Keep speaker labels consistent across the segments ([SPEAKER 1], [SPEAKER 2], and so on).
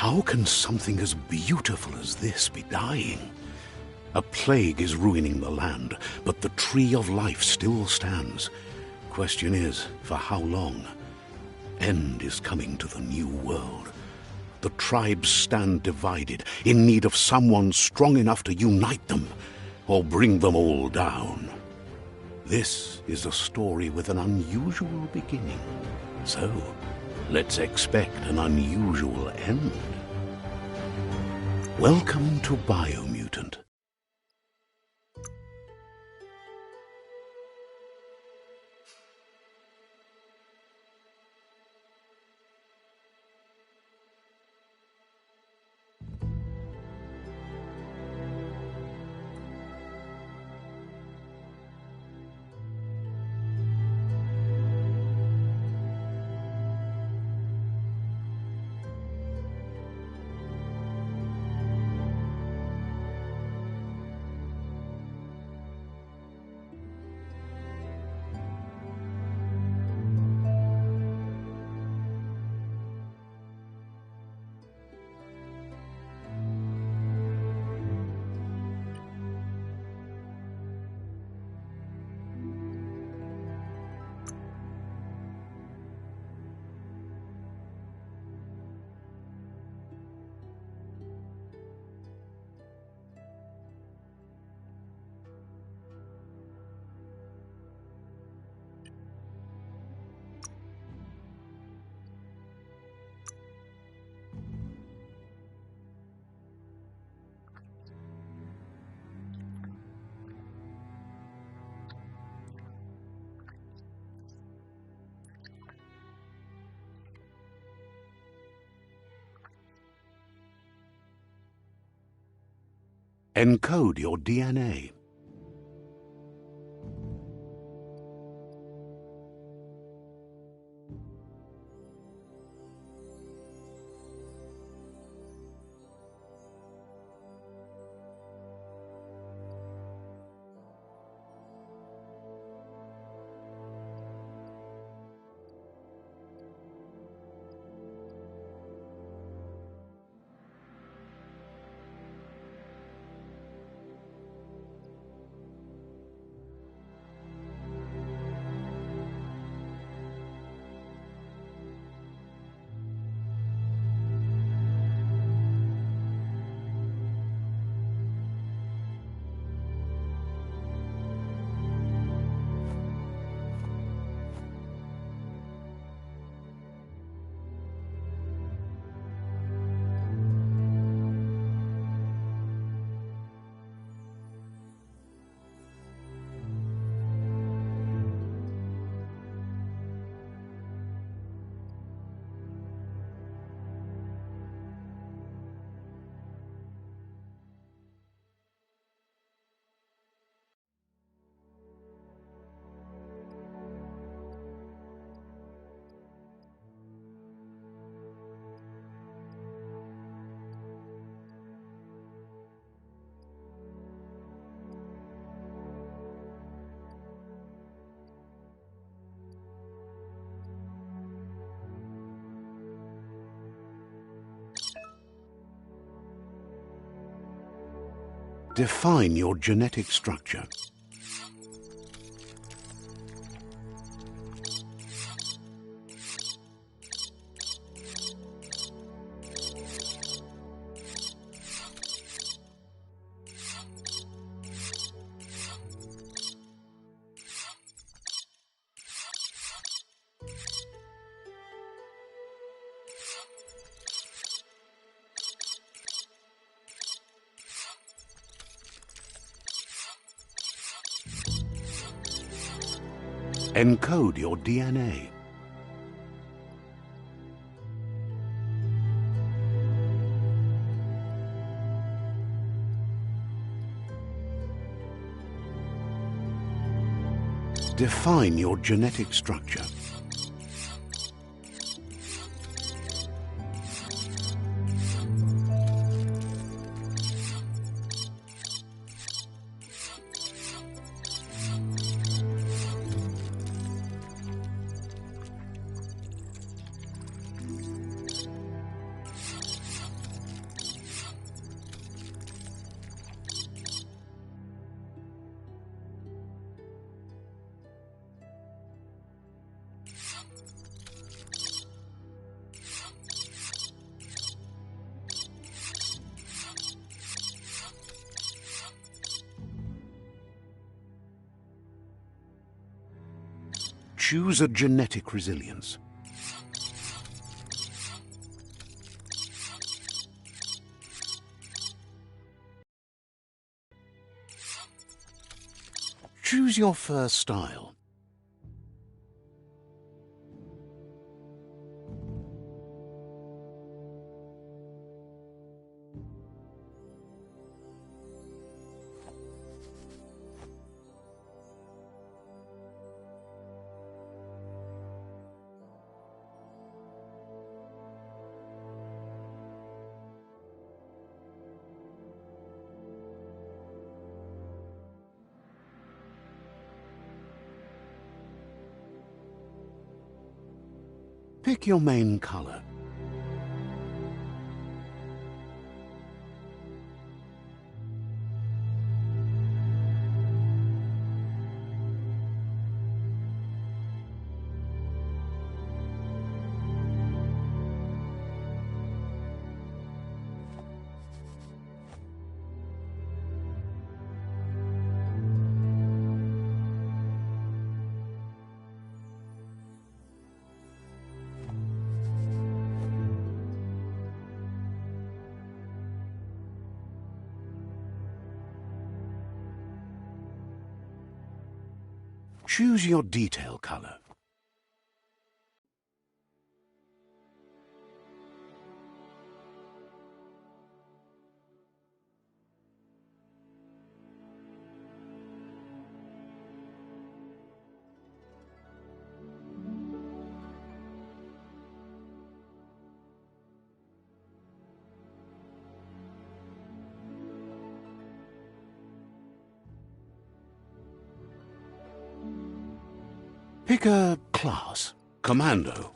[SPEAKER 1] How can something as beautiful as this be dying? A plague is ruining the land, but the tree of life still stands. Question is, for how long? End is coming to the new world. The tribes stand divided, in need of someone strong enough to unite them, or bring them all down. This is a story with an unusual beginning. So, let's expect an unusual end. Welcome to Biomutant. Encode your DNA. Define your genetic structure. Encode your DNA. Define your genetic structure. Choose a genetic resilience. Choose your fur style. Pick your main color. Choose your detail color. Pick a class. Commando.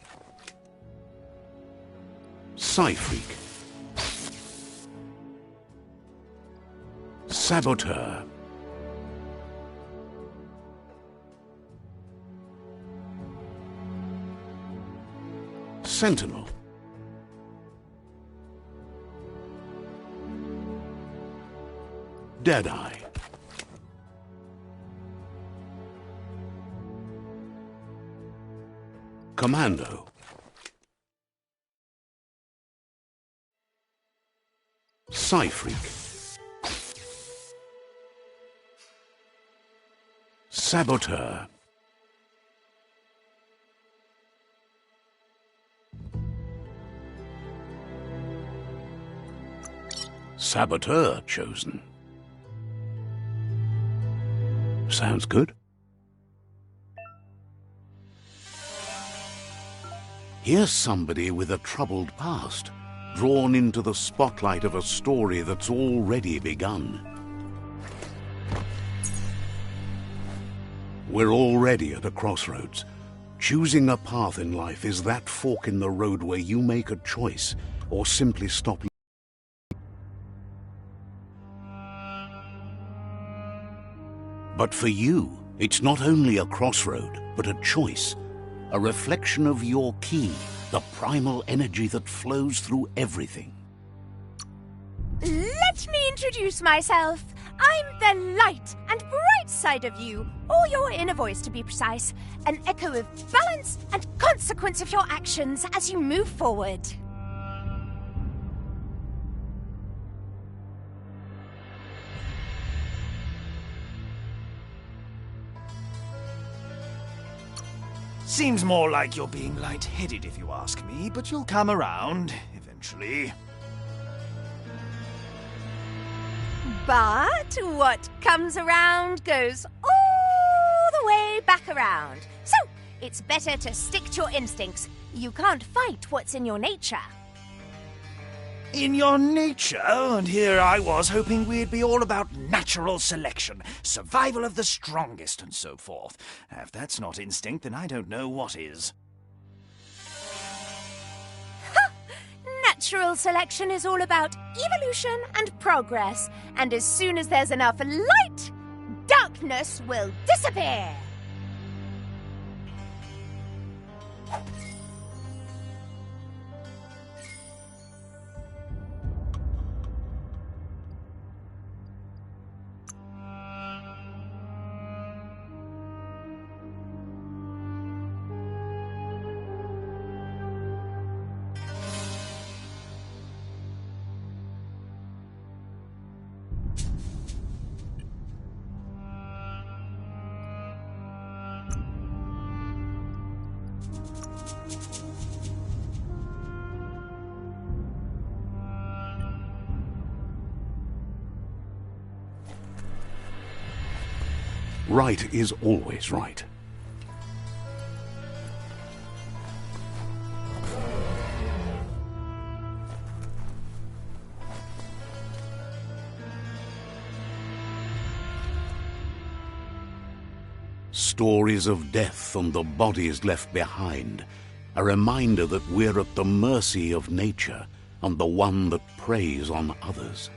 [SPEAKER 1] Psy-Freak. Saboteur. Sentinel. Deadeye. Commando. Psy-Freak. Saboteur. Saboteur chosen. Sounds good. Here's somebody with a troubled past, drawn into the spotlight of a story that's already begun. We're already at a crossroads. Choosing a path in life is that fork in the road where you make a choice or simply stop. But for you, it's not only a crossroad, but a choice. A reflection of your ki, the primal energy that flows through everything.
[SPEAKER 2] Let me introduce myself. I'm the light and bright side of you, or your inner voice to be precise, an echo of balance and consequence of your actions as you move forward.
[SPEAKER 3] Seems more like you're being light-headed if you ask me, but you'll come around, eventually.
[SPEAKER 2] But what comes around goes all the way back around. So, it's better to stick to your instincts. You can't fight what's in your nature.
[SPEAKER 3] In your nature, and here I was hoping we'd be all about natural selection, survival of the strongest, and so forth. If that's not instinct, then I don't know what is.
[SPEAKER 2] Natural selection is all about evolution and progress, and as soon as there's enough light, darkness will disappear.
[SPEAKER 1] Right is always right. Stories of death and the bodies left behind, a reminder that we're at the mercy of nature and the one that preys on others.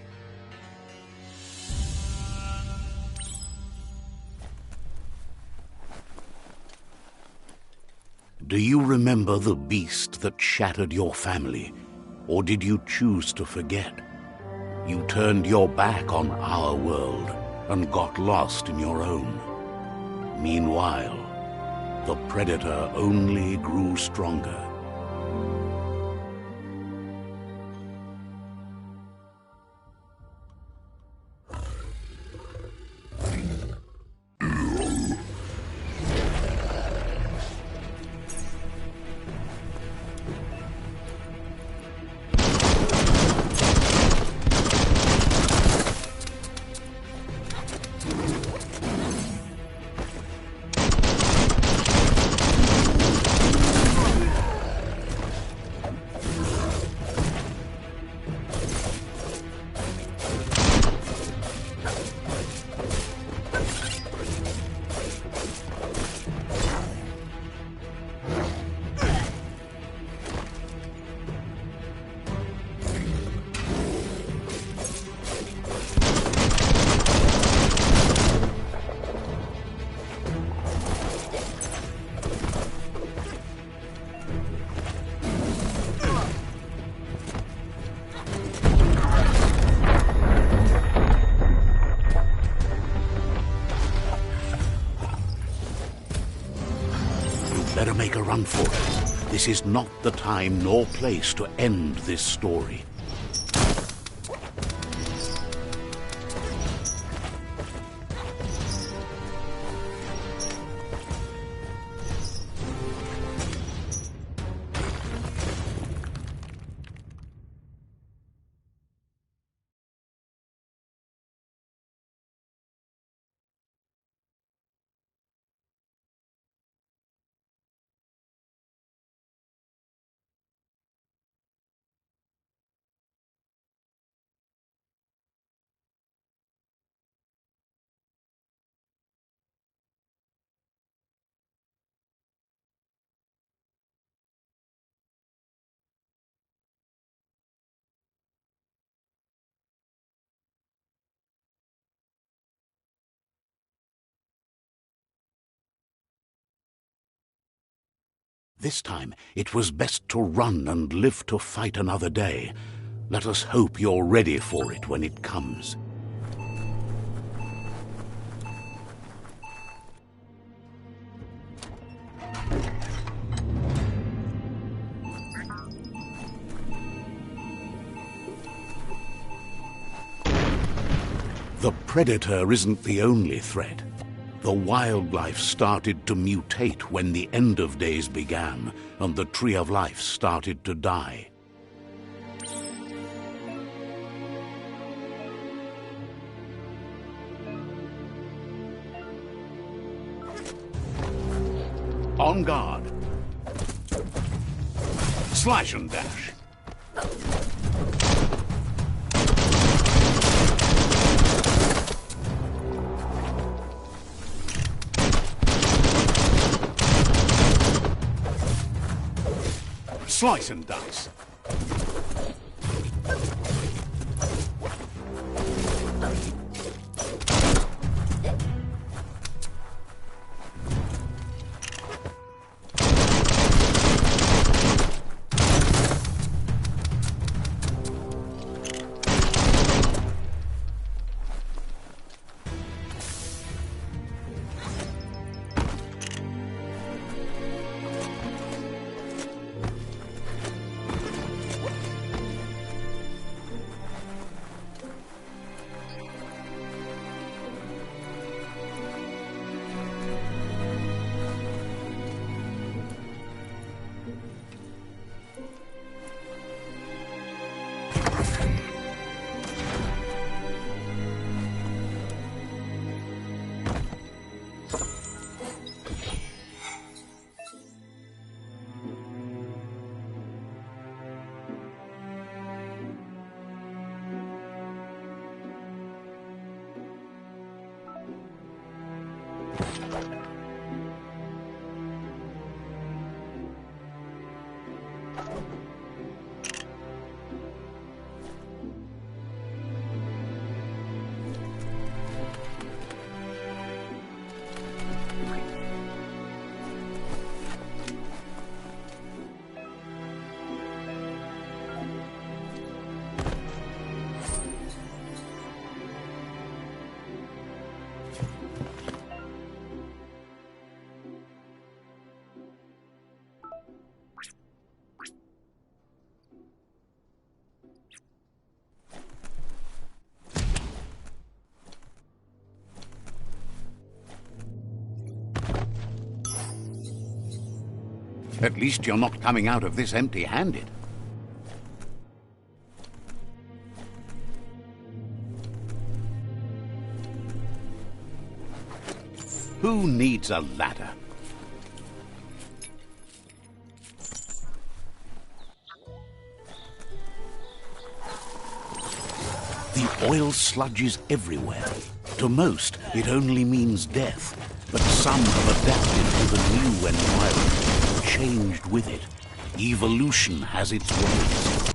[SPEAKER 1] Do you remember the beast that shattered your family, or did you choose to forget? You turned your back on our world and got lost in your own. Meanwhile, the predator only grew stronger. Better make a run for it. This is not the time nor place to end this story. This time, it was best to run and live to fight another day. Let us hope you're ready for it when it comes. The predator isn't the only threat. The wildlife started to mutate when the end of days began, and the tree of life started to die. On guard. Slash and dash. Slice and dice. At least you're not coming out of this empty-handed. Who needs a ladder? The oil sludges everywhere. To most, it only means death. But some have adapted to the new environment, changed with it. Evolution has its ways.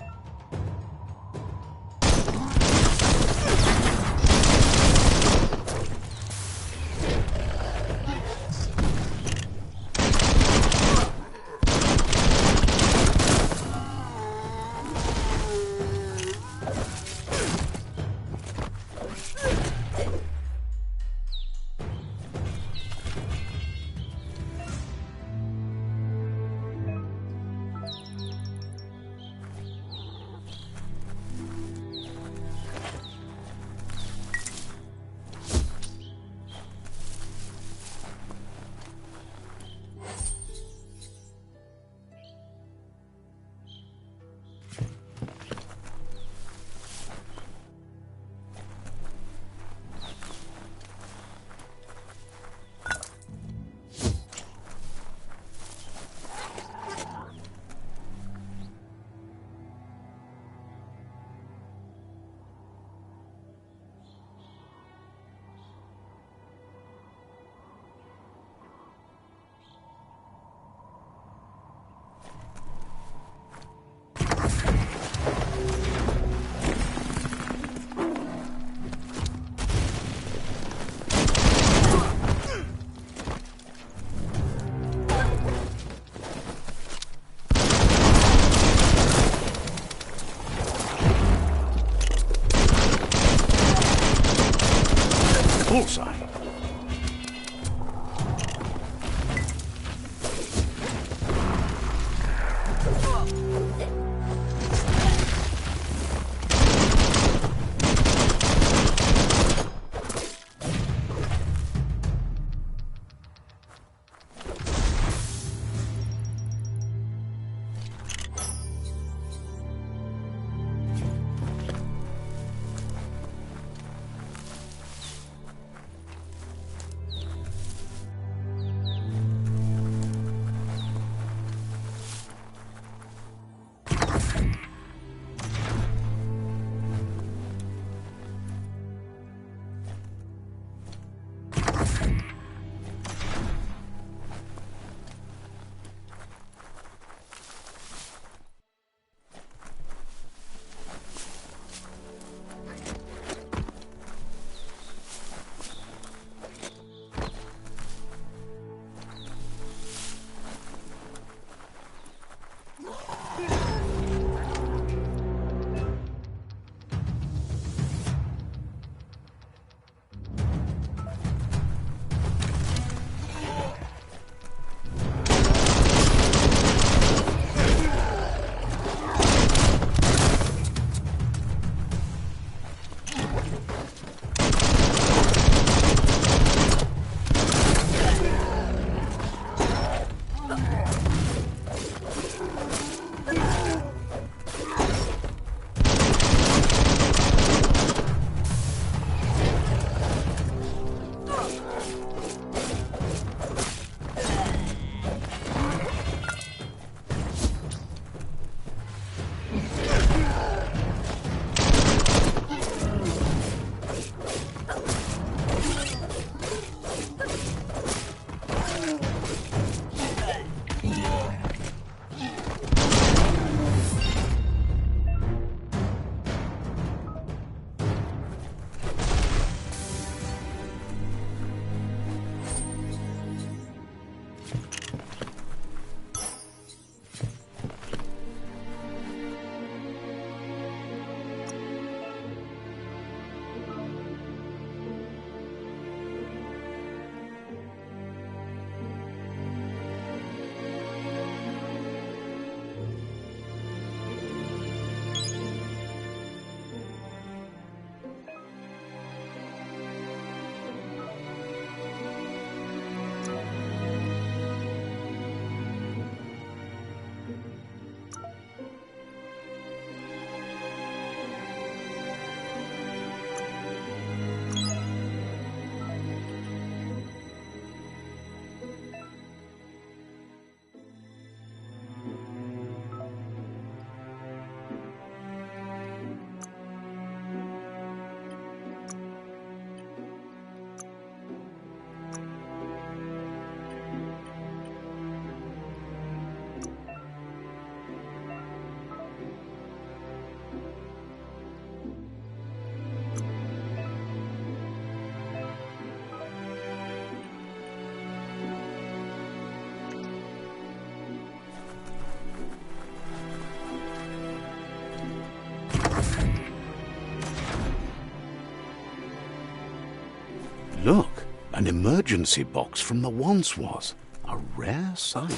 [SPEAKER 1] Look, an emergency box from the once was. A rare sight.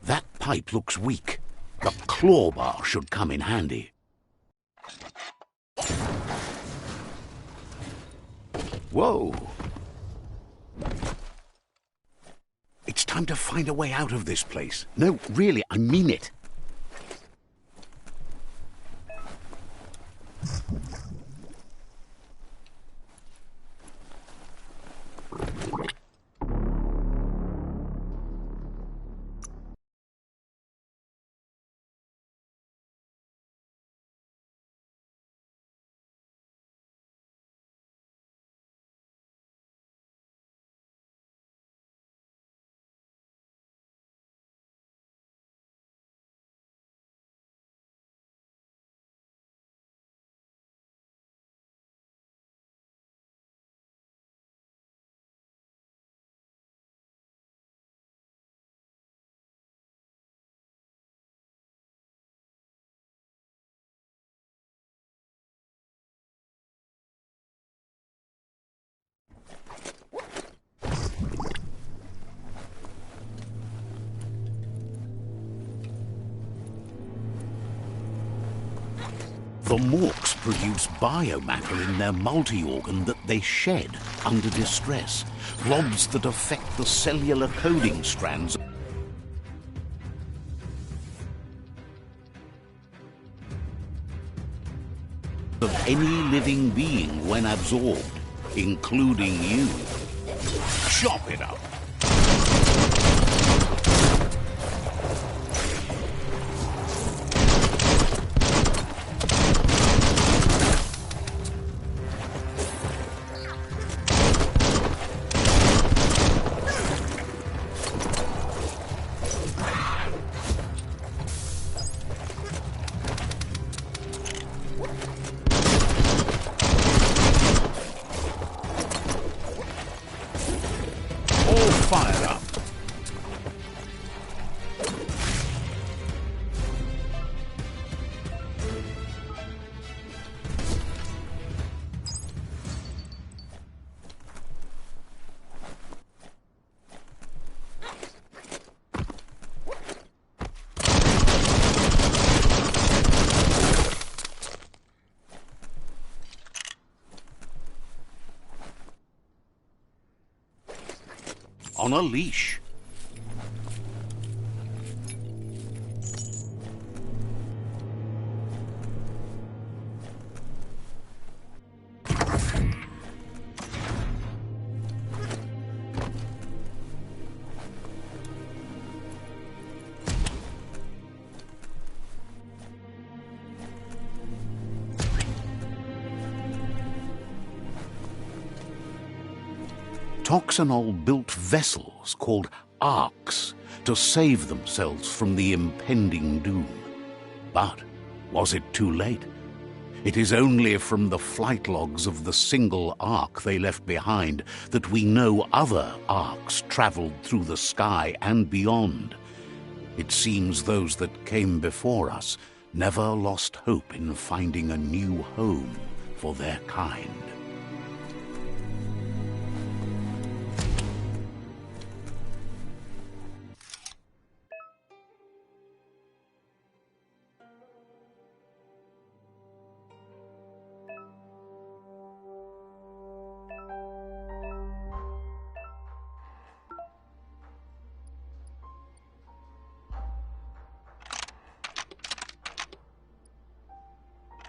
[SPEAKER 1] That pipe looks weak. The claw bar should come in handy. Whoa! It's time to find a way out of this place. No, really, I mean it. The Morks produce biomatter in their multi-organ that they shed under distress, blobs that affect the cellular coding strands of any living being when absorbed, including you. Chop it up. Fired up. On a leash. Toxanol built vessels called arks to save themselves from the impending doom. But was it too late? It is only from the flight logs of the single ark they left behind that we know other arks traveled through the sky and beyond. It seems those that came before us never lost hope in finding a new home for their kind.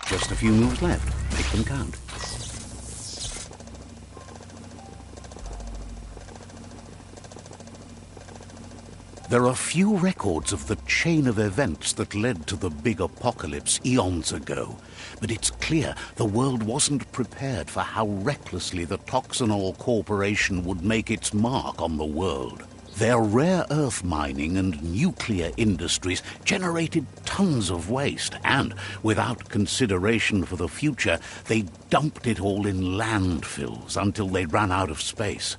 [SPEAKER 1] Just a few moves left. Make them count. There are few records of the chain of events that led to the big apocalypse eons ago, but it's clear the world wasn't prepared for how recklessly the Toxanol Corporation would make its mark on the world. Their rare earth mining and nuclear industries generated tons of waste, and, without consideration for the future, they dumped it all in landfills until they ran out of space.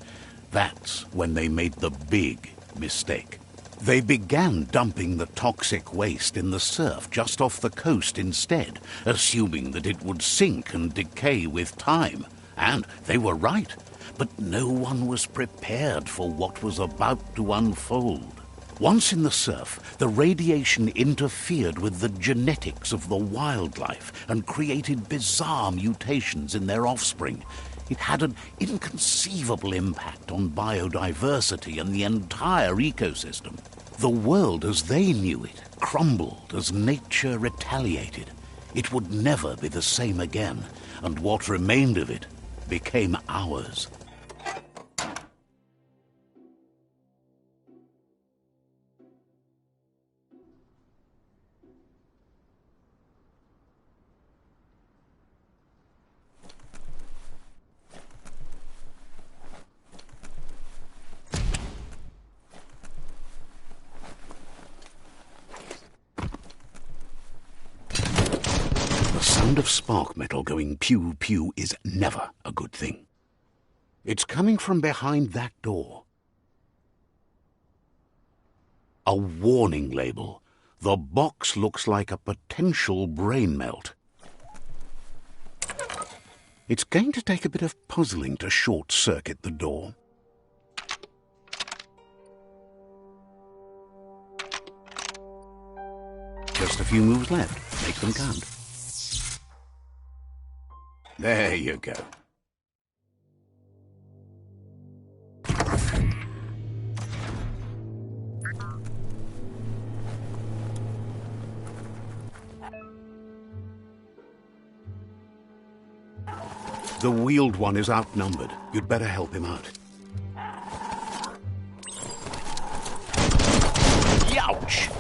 [SPEAKER 1] That's when they made the big mistake. They began dumping the toxic waste in the surf just off the coast instead, assuming that it would sink and decay with time. And they were right. But no one was prepared for what was about to unfold. Once in the surf, the radiation interfered with the genetics of the wildlife and created bizarre mutations in their offspring. It had an inconceivable impact on biodiversity and the entire ecosystem. The world as they knew it crumbled as nature retaliated. It would never be the same again, and what remained of it became ours. The sound of spark metal going pew-pew is never a good thing. It's coming from behind that door. A warning label. The box looks like a potential brain melt. It's going to take a bit of puzzling to short-circuit the door. Just a few moves left. Make them count. There you go. The wheeled one is outnumbered. You'd better help him out. Youch!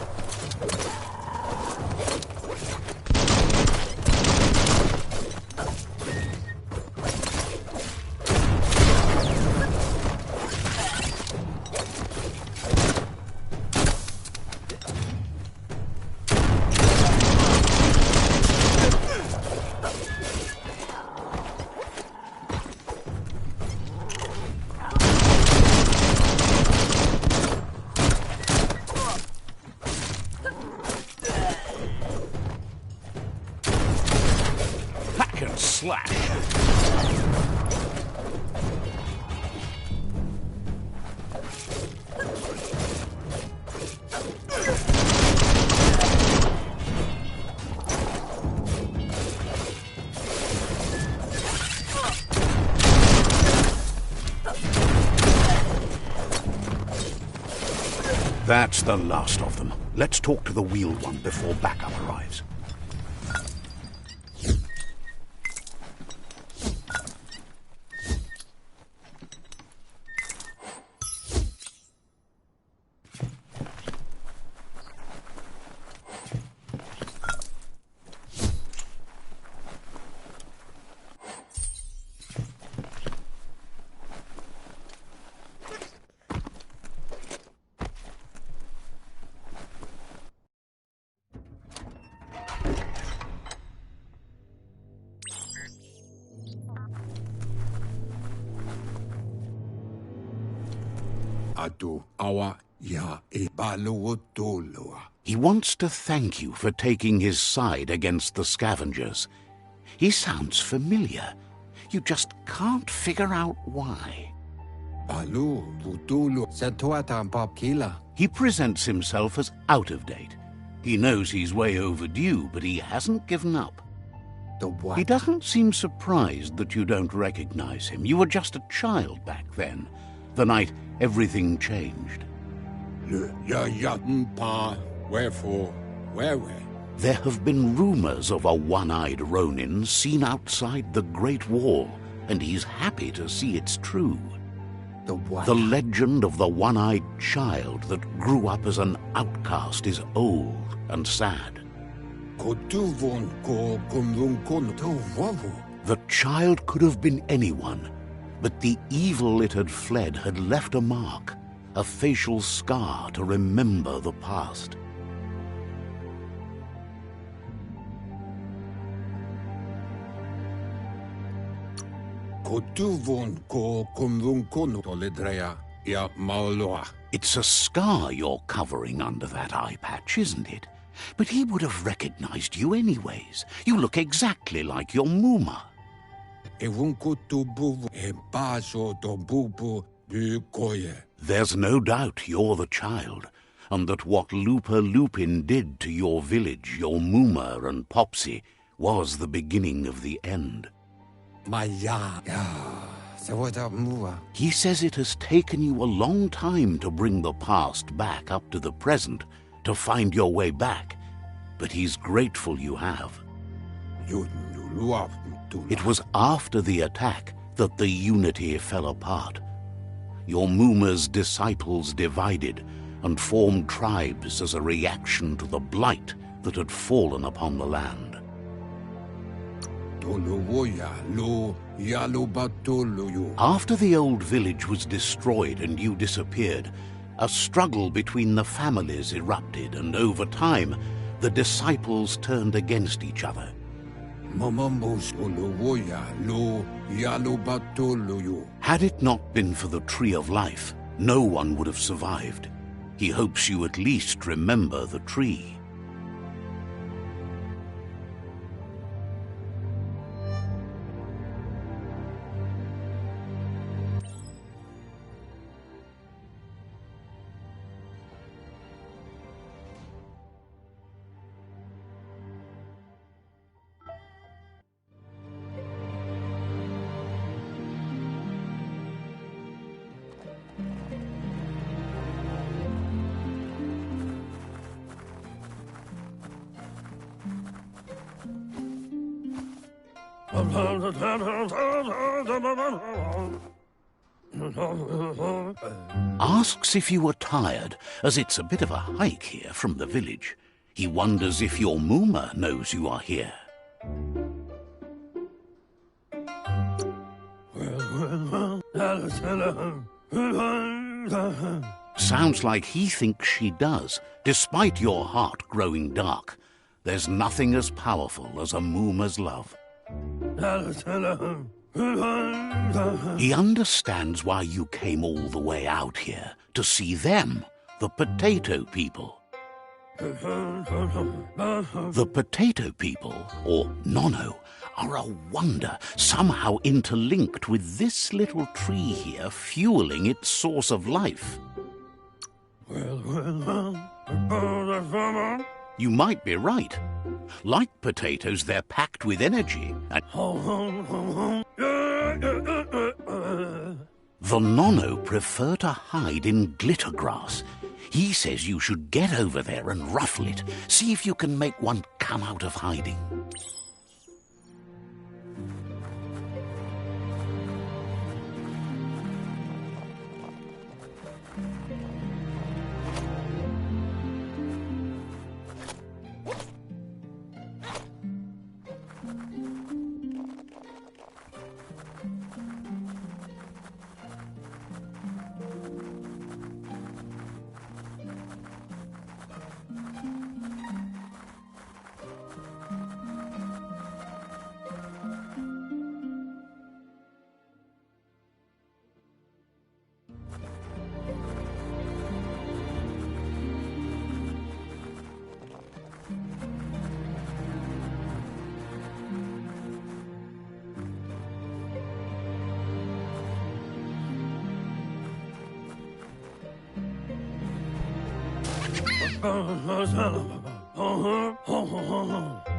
[SPEAKER 1] Slash. That's the last of them. Let's talk to the wheeled one before backup arrives. He wants to thank you for taking his side against the scavengers. He sounds familiar. You just can't figure out why. He presents himself as out of date. He knows he's way overdue, but he hasn't given up. He doesn't seem surprised that you don't recognize him. You were just a child back then, the night everything changed. There have been rumors of a one-eyed Ronin seen outside the Great Wall, and he's happy to see it's true. The legend of the one-eyed child that grew up as an outcast is old and sad. The child could have been anyone, but the evil it had fled had left a mark, a facial scar to remember the past. It's a scar you're covering under that eye patch, isn't it? But he would have recognized you anyways. You look exactly like your Muma. There's no doubt you're the child, and that what Lupa Lupin did to your village, your Muma and Popsy, was the beginning of the end. He says it has taken you a long time to bring the past back up to the present, to find your way back, but he's grateful you have. It was after the attack that the unity fell apart. Your Muma's disciples divided and formed tribes as a reaction to the blight that had fallen upon the land. After the old village was destroyed and you disappeared, a struggle between the families erupted, and over time, the disciples turned against each other. Had it not been for the Tree of Life, no one would have survived. He hopes you at least remember the tree. Asks if you are tired, as it's a bit of a hike here from the village. He wonders if your Muma knows you are here. Sounds like he thinks she does, despite your heart growing dark. There's nothing as powerful as a Muma's love. He understands why you came all the way out here, to see them, the potato people. The potato people, or Nono, are a wonder, somehow interlinked with this little tree here, fueling its source of life. You might be right. Like potatoes, they're packed with energy. And the Nono prefer to hide in glitter grass. He says you should get over there and ruffle it. See if you can make one come out of hiding.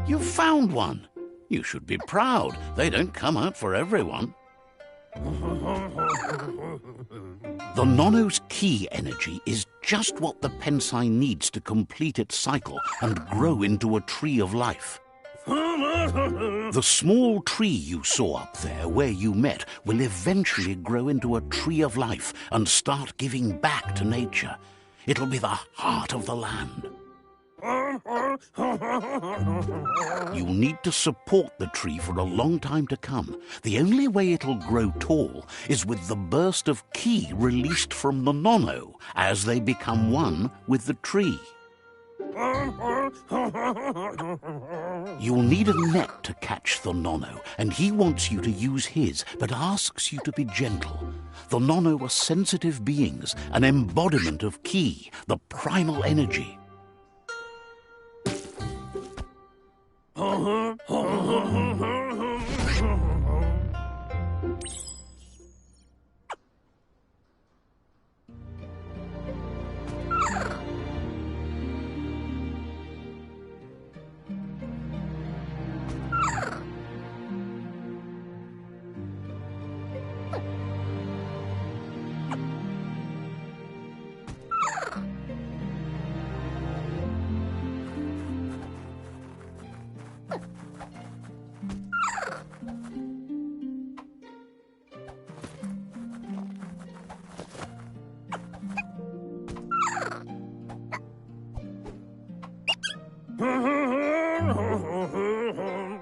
[SPEAKER 1] You found one. You should be proud. They don't come out for everyone. The Nono's key energy is just what the Pensai needs to complete its cycle and grow into a tree of life. The small tree you saw up there where you met will eventually grow into a tree of life and start giving back to nature. It'll be the heart of the land. You'll need to support the tree for a long time to come. The only way it'll grow tall is with the burst of ki released from the Nono as they become one with the tree. You'll need a net to catch the Nono, and he wants you to use his, but asks you to be gentle. The Nono are sensitive beings, an embodiment of ki, the primal energy.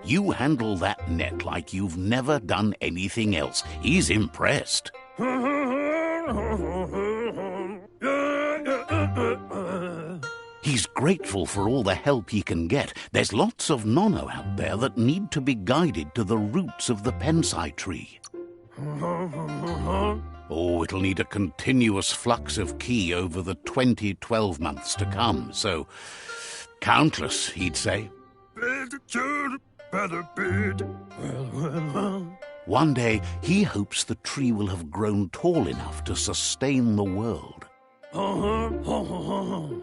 [SPEAKER 1] You handle that net like you've never done anything else. He's impressed. He's grateful for all the help he can get. There's lots of Nono out there that need to be guided to the roots of the Pensai tree. Oh, it'll need a continuous flux of ki over the 12 months to come, so countless, he'd say. One day, he hopes the tree will have grown tall enough to sustain the world.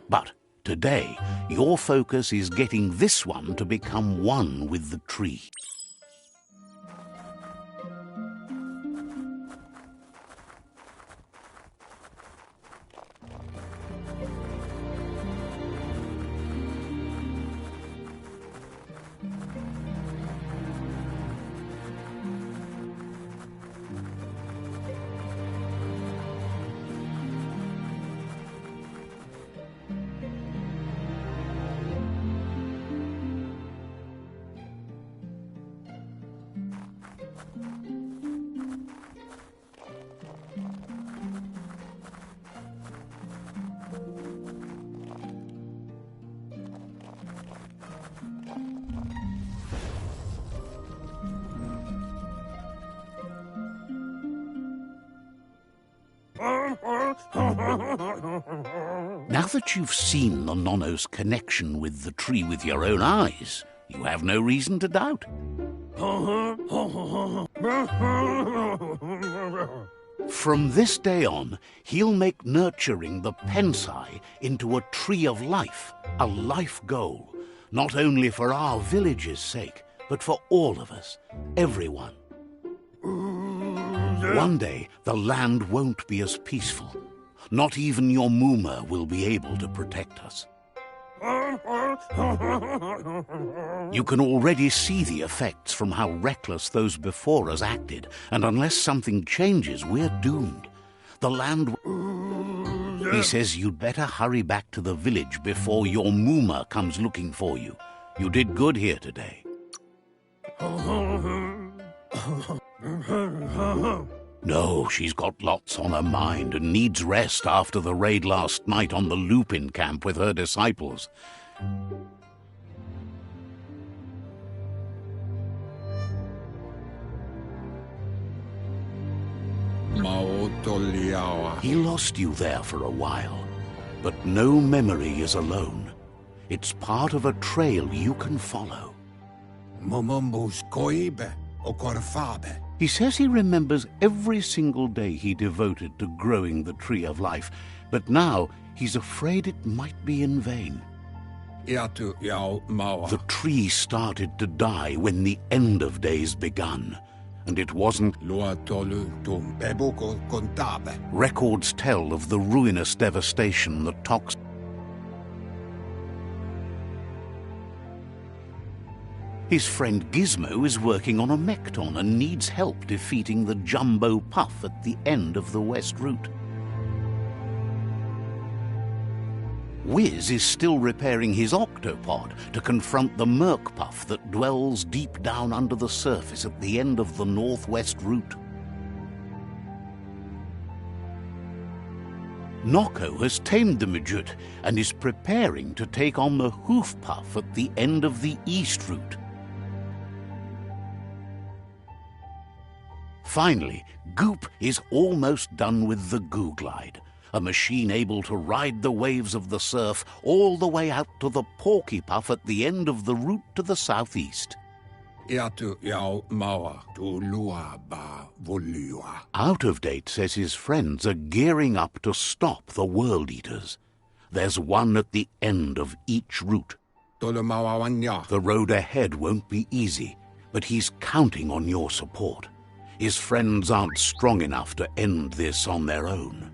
[SPEAKER 1] But today, your focus is getting this one to become one with the tree. Now that you've seen the Nono's connection with the tree with your own eyes, you have no reason to doubt. From this day on, he'll make nurturing the Pensai into a tree of life, a life goal, not only for our village's sake, but for all of us, everyone. One day, the land won't be as peaceful. Not even your Muma will be able to protect us. You can already see the effects from how reckless those before us acted, and unless something changes, we're doomed. The land... He says you'd better hurry back to the village before your Muma comes looking for you. You did good here today. No, she's got lots on her mind and needs rest after the raid last night on the Lupin camp with her disciples. He lost you there for a while, but no memory is alone. It's part of a trail you can follow. He says he remembers every single day he devoted to growing the Tree of Life, but now he's afraid it might be in vain. The tree started to die when the end of days begun, and it wasn't. Records tell of the ruinous devastation the tox. His friend Gizmo is working on a Mekton and needs help defeating the Jumbo Puff at the end of the West Route. Wiz is still repairing his octopod to confront the Merc Puff that dwells deep down under the surface at the end of the Northwest Route. Nocco has tamed the Midget and is preparing to take on the Hoof Puff at the end of the East Route. Finally, Goop is almost done with the Goo Glide, a machine able to ride the waves of the surf all the way out to the Porky Puff at the end of the route to the southeast. Out of Date says his friends are gearing up to stop the World Eaters. There's one at the end of each route. The road ahead won't be easy, but he's counting on your support. His friends aren't strong enough to end this on their own.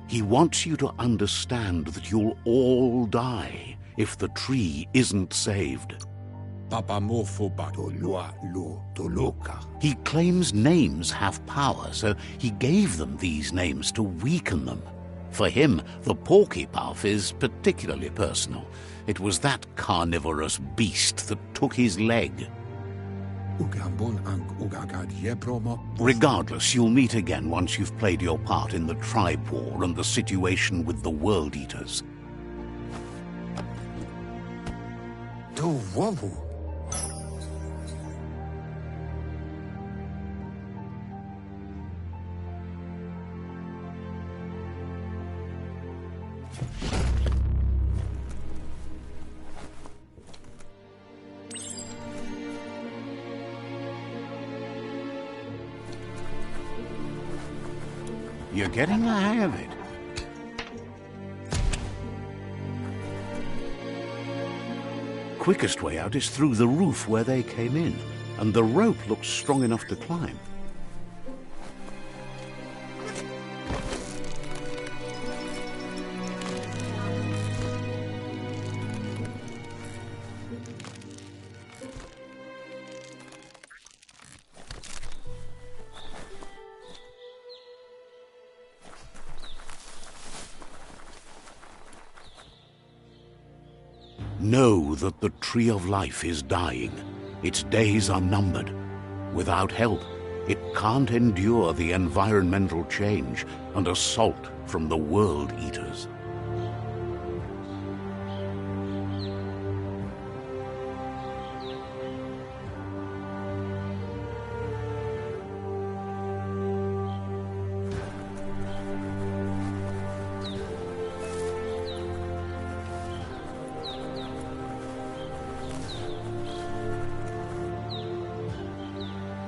[SPEAKER 1] He wants you to understand that you'll all die if the tree isn't saved. He claims names have power, so he gave them these names to weaken them. For him, the Porky Puff is particularly personal. It was that carnivorous beast that took his leg. Regardless, you'll meet again once you've played your part in the tribe war and the situation with the World Eaters. You're getting the hang of it. Quickest way out is through the roof where they came in, and the rope looks strong enough to climb. Know that the Tree of Life is dying. Its days are numbered. Without help, it can't endure the environmental change and assault from the World Eaters.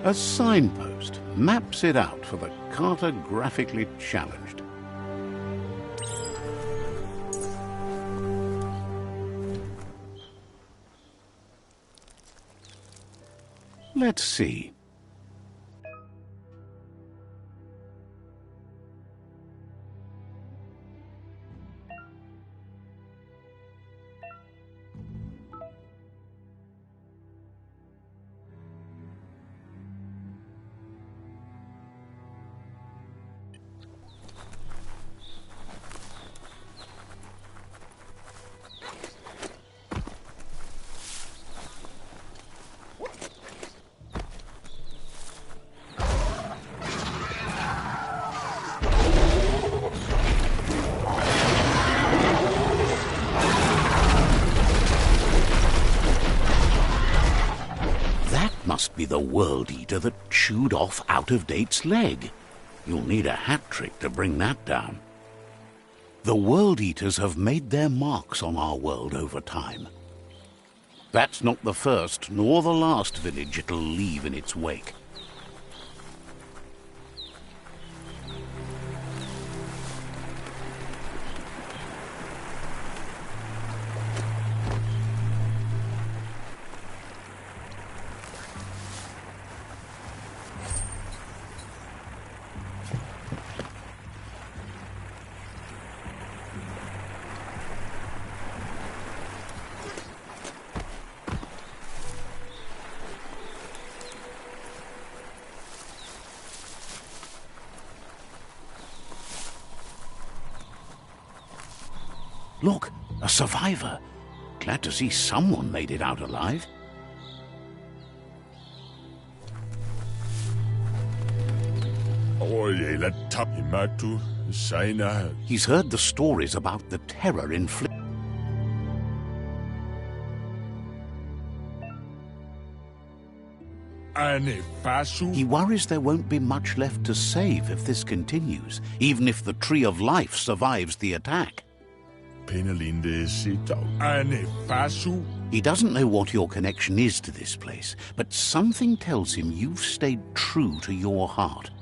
[SPEAKER 1] A signpost maps it out for the cartographically challenged. Let's see. Must be the World Eater that chewed off Out of Date's leg. You'll need a hat trick to bring that down. The World Eaters have made their marks on our world over time. That's not the first nor the last village it'll leave in its wake. Look, a survivor. Glad to see someone made it out alive. He's heard the stories about the terror inflicted. He worries there won't be much left to save if this continues, even if the Tree of Life survives the attack. He doesn't know what your connection is to this place, but something tells him you've stayed true to your heart.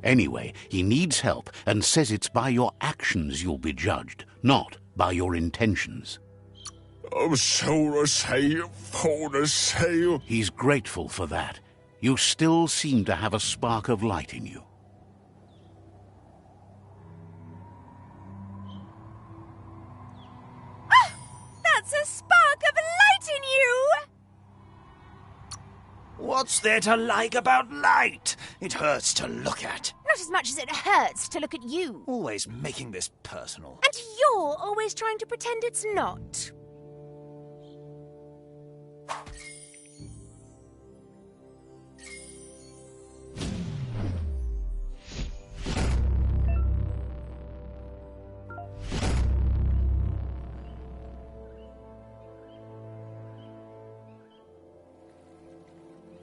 [SPEAKER 1] Anyway, he needs help and says it's by your actions you'll be judged, not by your intentions. He's grateful for that. You still seem to have a spark of light in you.
[SPEAKER 2] Ah! That's a spark of light in you!
[SPEAKER 3] What's there to like about light? It hurts to look at.
[SPEAKER 2] Not as much as it hurts to look at you.
[SPEAKER 3] Always making this personal.
[SPEAKER 2] And you're always trying to pretend it's not.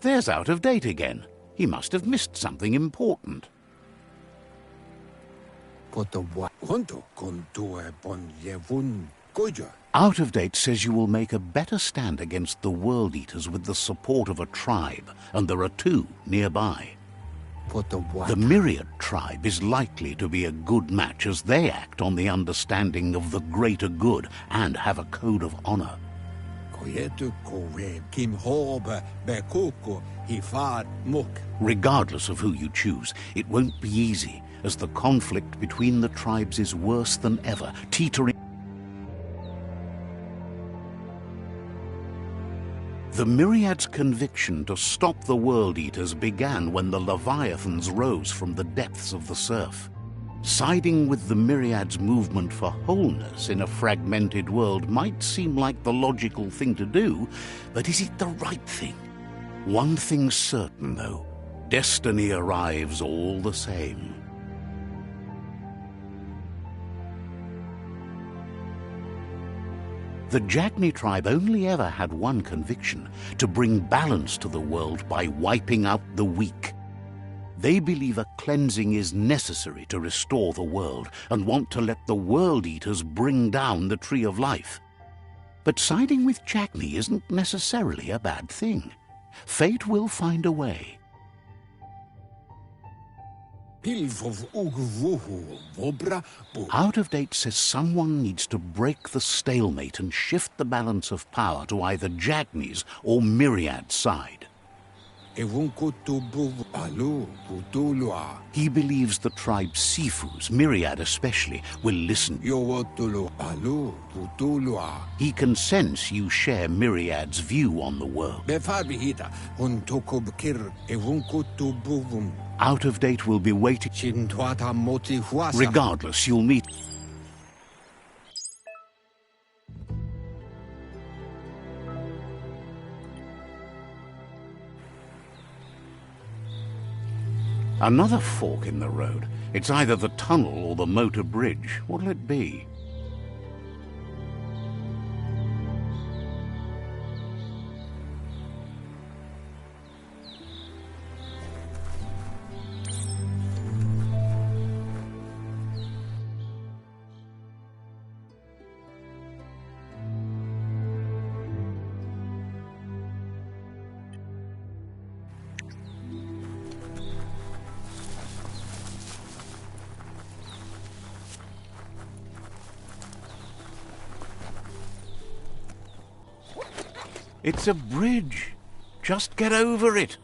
[SPEAKER 1] There's Out of Date again. He must have missed something important. Out of Date says you will make a better stand against the World Eaters with the support of a tribe, and there are two nearby. The Myriad tribe is likely to be a good match as they act on the understanding of the greater good and have a code of honor. Regardless of who you choose, it won't be easy, as the conflict between the tribes is worse than ever, teetering. The Myriad's conviction to stop the World Eaters began when the Leviathans rose from the depths of the surf. Siding with the Myriad's movement for wholeness in a fragmented world might seem like the logical thing to do, but is it the right thing? One thing's certain, though. Destiny arrives all the same. The Jagni tribe only ever had one conviction: to bring balance to the world by wiping out the weak. They believe a cleansing is necessary to restore the world and want to let the World Eaters bring down the Tree of Life. But siding with Jagni isn't necessarily a bad thing. Fate will find a way. Out of Date says someone needs to break the stalemate and shift the balance of power to either Jagni's or Myriad's side. He believes the tribe's Sifus, Myriad especially, will listen. He can sense you share Myriad's view on the world. Out of Date will be waiting. Regardless, you'll meet. Another fork in the road. It's either the tunnel or the motor bridge. What'll it be? It's a bridge. Just get over it.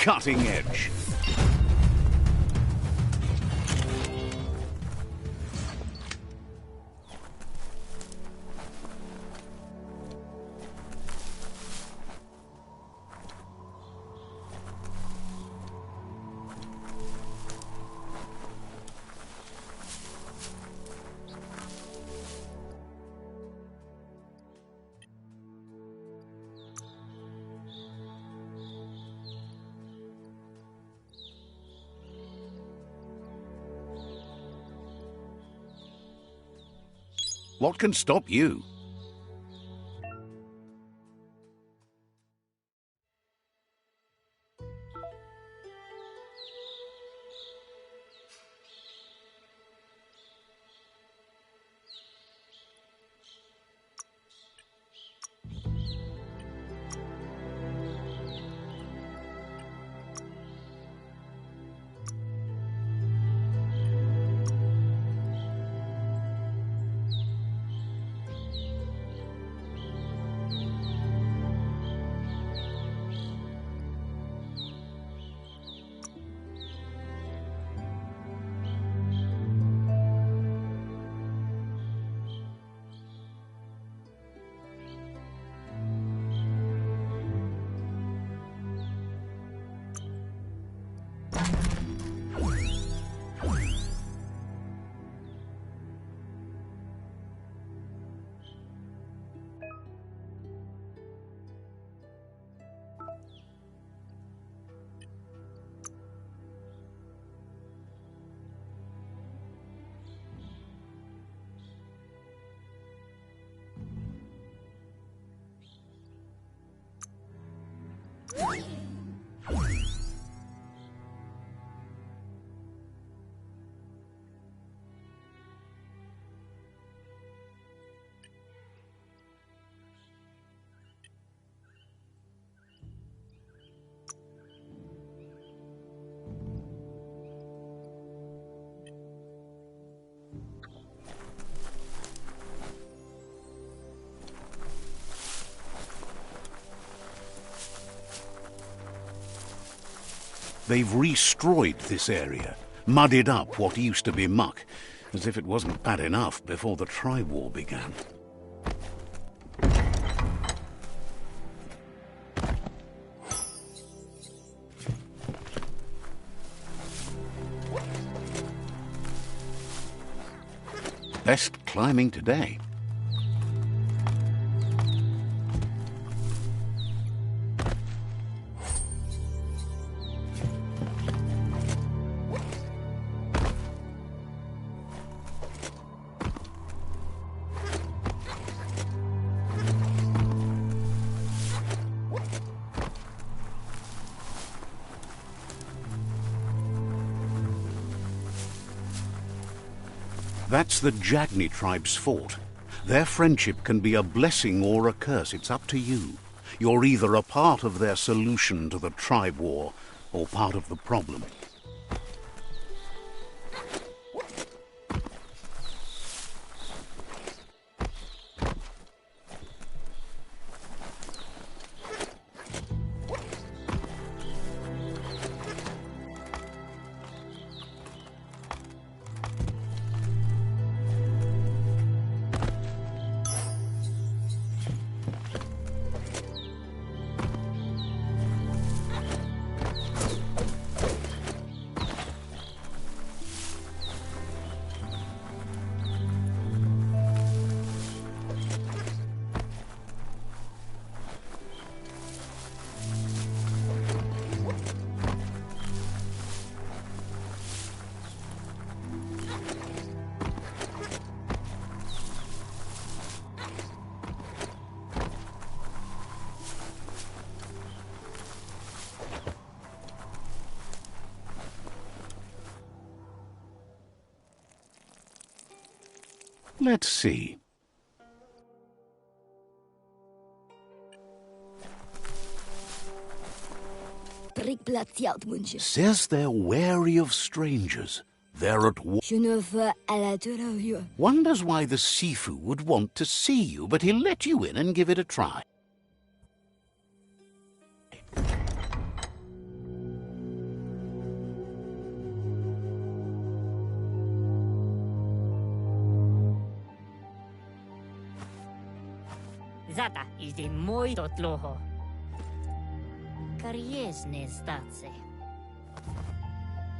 [SPEAKER 1] cutting edge. What can stop you? They've restroyed this area, muddied up what used to be muck, as if it wasn't bad enough before the tribe war began. Best climbing today. That's the Jagni tribe's fort. Their friendship can be a blessing or a curse. It's up to you. You're either a part of their solution to the tribe war or part of the problem. Let's see. Says they're wary of strangers. They're at war. Wonders why the Sifu would want to see you, but he'll let you in and give it a try.
[SPEAKER 4] Zata is the moi totloho. Kariesne statse.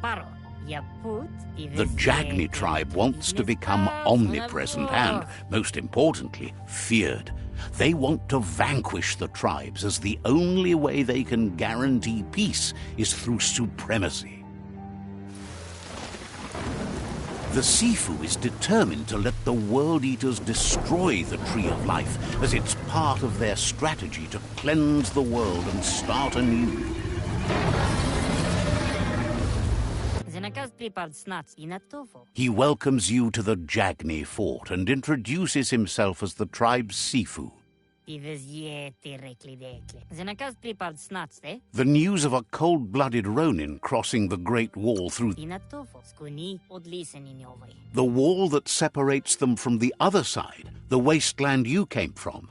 [SPEAKER 4] Paro, ya put
[SPEAKER 1] The Jagni tribe wants to become omnipresent and, most importantly, feared. They want to vanquish the tribes, as the only way they can guarantee peace is through supremacy. The Sifu is determined to let the World Eaters destroy the Tree of Life, as it's part of their strategy to cleanse the world and start anew. He welcomes you to the Jagni fort and introduces himself as the tribe's Sifu. The news of a cold-blooded Ronin crossing the Great Wall through the wall that separates them from the other side, the wasteland you came from.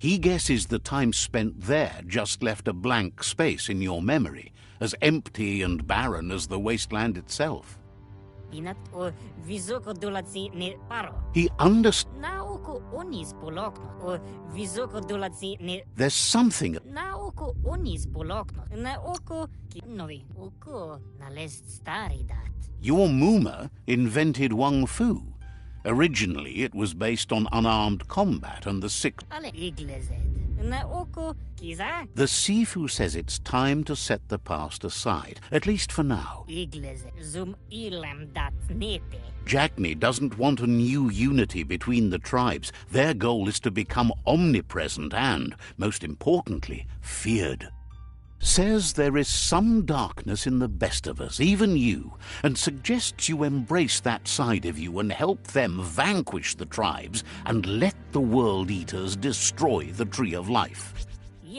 [SPEAKER 1] He guesses the time spent there just left a blank space in your memory, as empty and barren as the wasteland itself. He understands. There's something. Your Muma invented Wung Fu. Originally, it was based on unarmed combat and the sixth. The Sifu says it's time to set the past aside, at least for now. Jagni doesn't want a new unity between the tribes. Their goal is to become omnipresent and, most importantly, feared. Says there is some darkness in the best of us, even you, and suggests you embrace that side of you and help them vanquish the tribes and let the World Eaters destroy the Tree of Life. He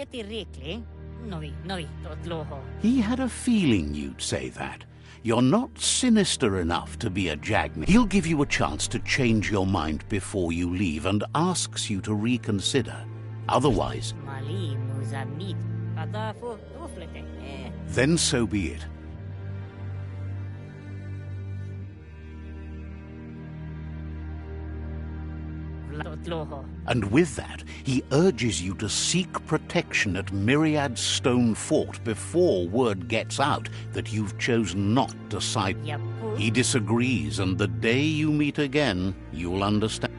[SPEAKER 1] had a feeling you'd say that. You're not sinister enough to be a Jagni. He'll give you a chance to change your mind before you leave and asks you to reconsider. Otherwise, then so be it. And with that, he urges you to seek protection at Myriad's Stone Fort before word gets out that you've chosen not to side. He disagrees, and the day you meet again, you'll understand.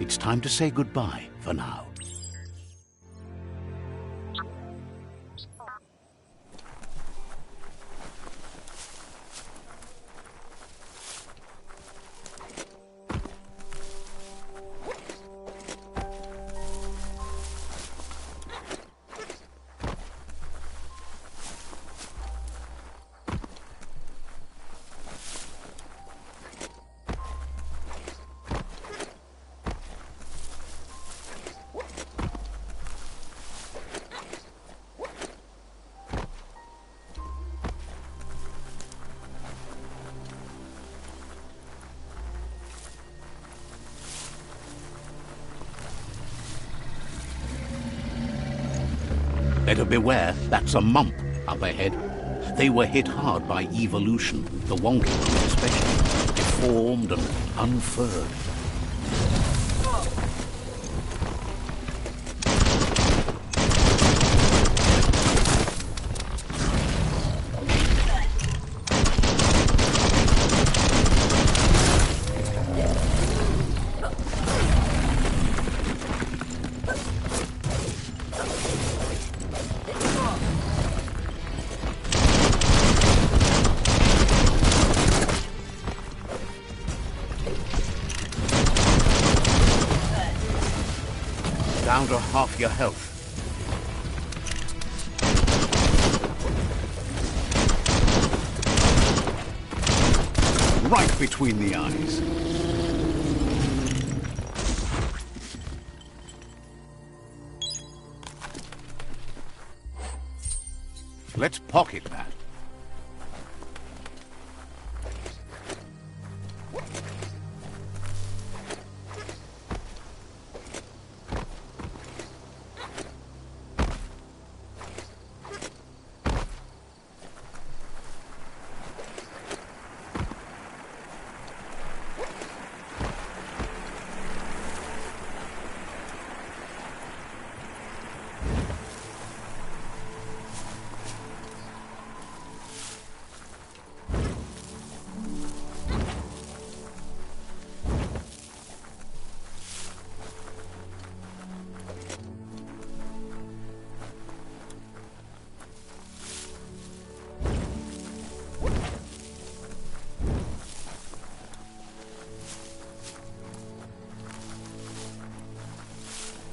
[SPEAKER 1] It's time to say goodbye for now. Better beware, that's a mump up ahead. They were hit hard by evolution, the wonky ones especially, deformed and unfurred. Down to half your health. Right between the eyes. Let's pocket that.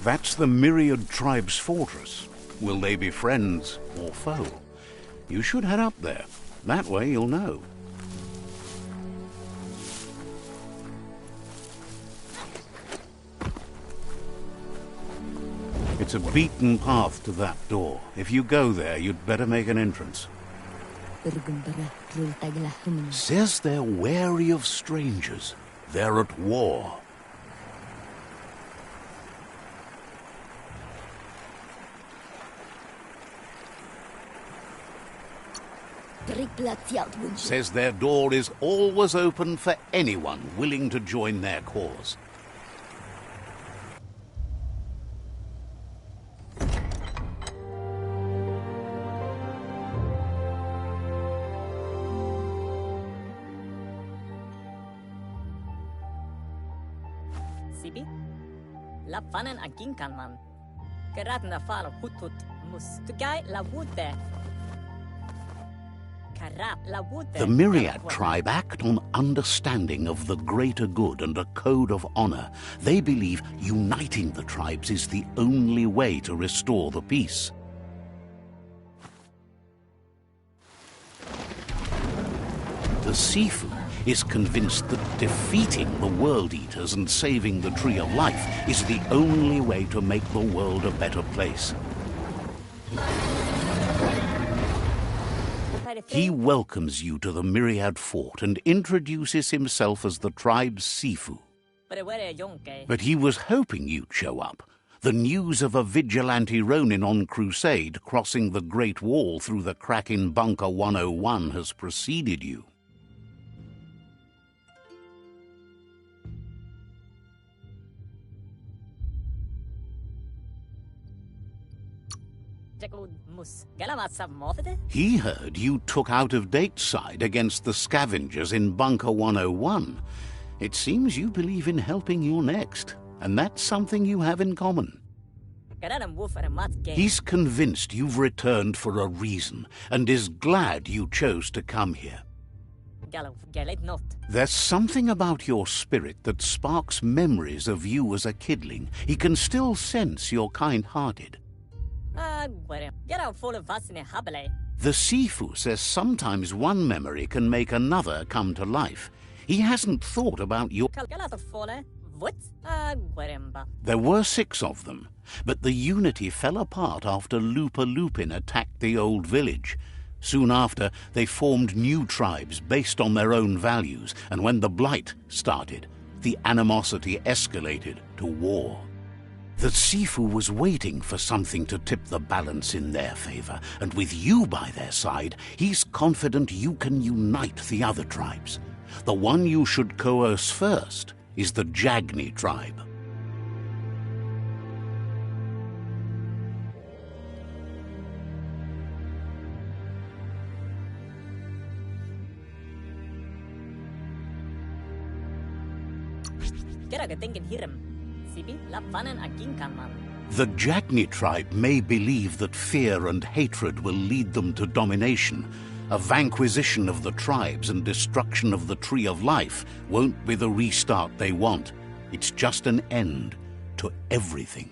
[SPEAKER 1] That's the Myriad Tribe's fortress. Will they be friends or foe? You should head up there. That way you'll know. It's a beaten path to that door. If you go there, you'd better make an entrance. Says they're wary of strangers. They're at war. Says their door is always open for anyone willing to join their cause.
[SPEAKER 4] Sibi? La fanen agin kan man. Gerat na fal hut mus. Tugai la wute.
[SPEAKER 1] The Myriad tribe act on understanding of the greater good and a code of honor. They believe uniting the tribes is the only way to restore the peace. The Sifu is convinced that defeating the World Eaters and saving the Tree of Life is the only way to make the world a better place. He welcomes you to the Myriad Fort and introduces himself as the tribe's Sifu. But he was hoping you'd show up. The news of a vigilante Ronin on crusade crossing the Great Wall through the crack in Bunker 101 has preceded you. He heard you took out-of-date side against the scavengers in Bunker 101. It seems you believe in helping your next, and that's something you have in common. He's convinced you've returned for a reason, and is glad you chose to come here. There's something about your spirit that sparks memories of you as a kidling. He can still sense you're kind-hearted. The Sifu says sometimes one memory can make another come to life. He hasn't thought about your... There were 6 of them, but the unity fell apart after Lupa Lupin attacked the old village. Soon after, they formed new tribes based on their own values, and when the Blight started, the animosity escalated to war. The Sifu was waiting for something to tip the balance in their favor, and with you by their side, he's confident you can unite the other tribes. The one you should coerce first is the Jagni tribe. The Jagni tribe may believe that fear and hatred will lead them to domination. A vanquisition of the tribes and destruction of the Tree of Life won't be the restart they want. It's just an end to everything.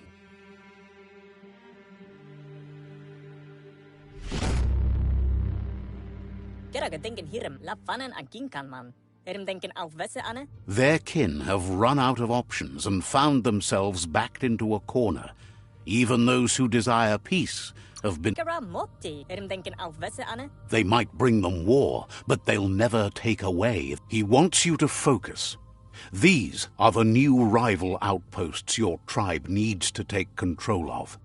[SPEAKER 1] Their kin have run out of options and found themselves backed into a corner. Even those who desire peace have been... They might bring them war, but they'll never take away. He wants you to focus. These are the new rival outposts your tribe needs to take control of.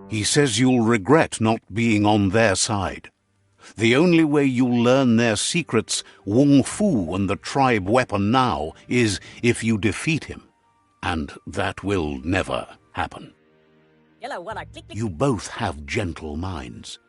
[SPEAKER 1] He says you'll regret not being on their side. The only way you'll learn their secrets, Wung Fu and the tribe weapon now, is if you defeat him. And that will never happen. You both have gentle minds.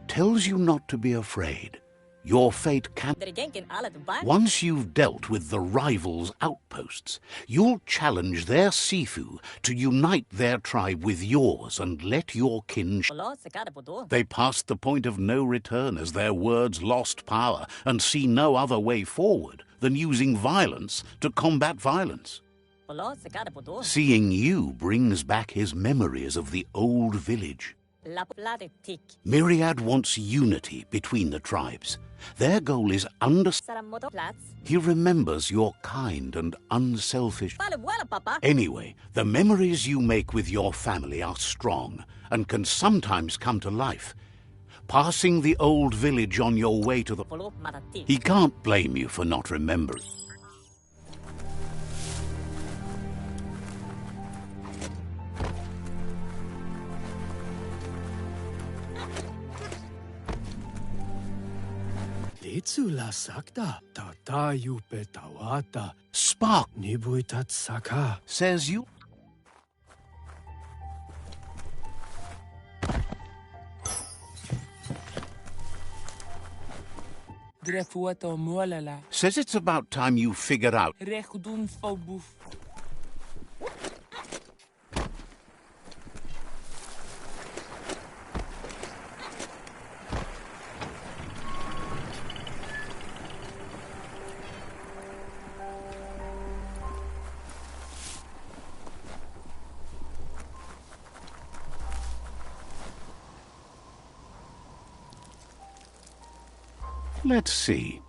[SPEAKER 1] Tells you not to be afraid. Your fate can...
[SPEAKER 4] Drigenken alle de bar.
[SPEAKER 1] Once you've dealt with the rivals' outposts, you'll challenge their Sifu to unite their tribe with yours and let your kin...
[SPEAKER 4] Polo se kada podo.
[SPEAKER 1] They passed the point of no return as their words lost power and see no other way forward than using violence to combat violence.
[SPEAKER 4] Polo se kada podo.
[SPEAKER 1] Seeing you brings back his memories of the old village.
[SPEAKER 4] La plate tik.
[SPEAKER 1] Myriad wants unity between the tribes. Their goal is
[SPEAKER 4] Saramoto plats.
[SPEAKER 1] He remembers your kind and unselfish...
[SPEAKER 4] Vale bueno, papa.
[SPEAKER 1] Anyway, the memories you make with your family are strong and can sometimes come to life. Passing the old village on your way to the...
[SPEAKER 4] Polo matati.
[SPEAKER 1] He can't blame you for not remembering.
[SPEAKER 5] Itsula sakta tata yupe tawata
[SPEAKER 1] Spark
[SPEAKER 5] nibuitat saka.
[SPEAKER 1] says you...
[SPEAKER 6] Drefuato mualala.
[SPEAKER 1] Says it's about time you figured out...
[SPEAKER 6] Rechdun fobuf.
[SPEAKER 1] Let's see.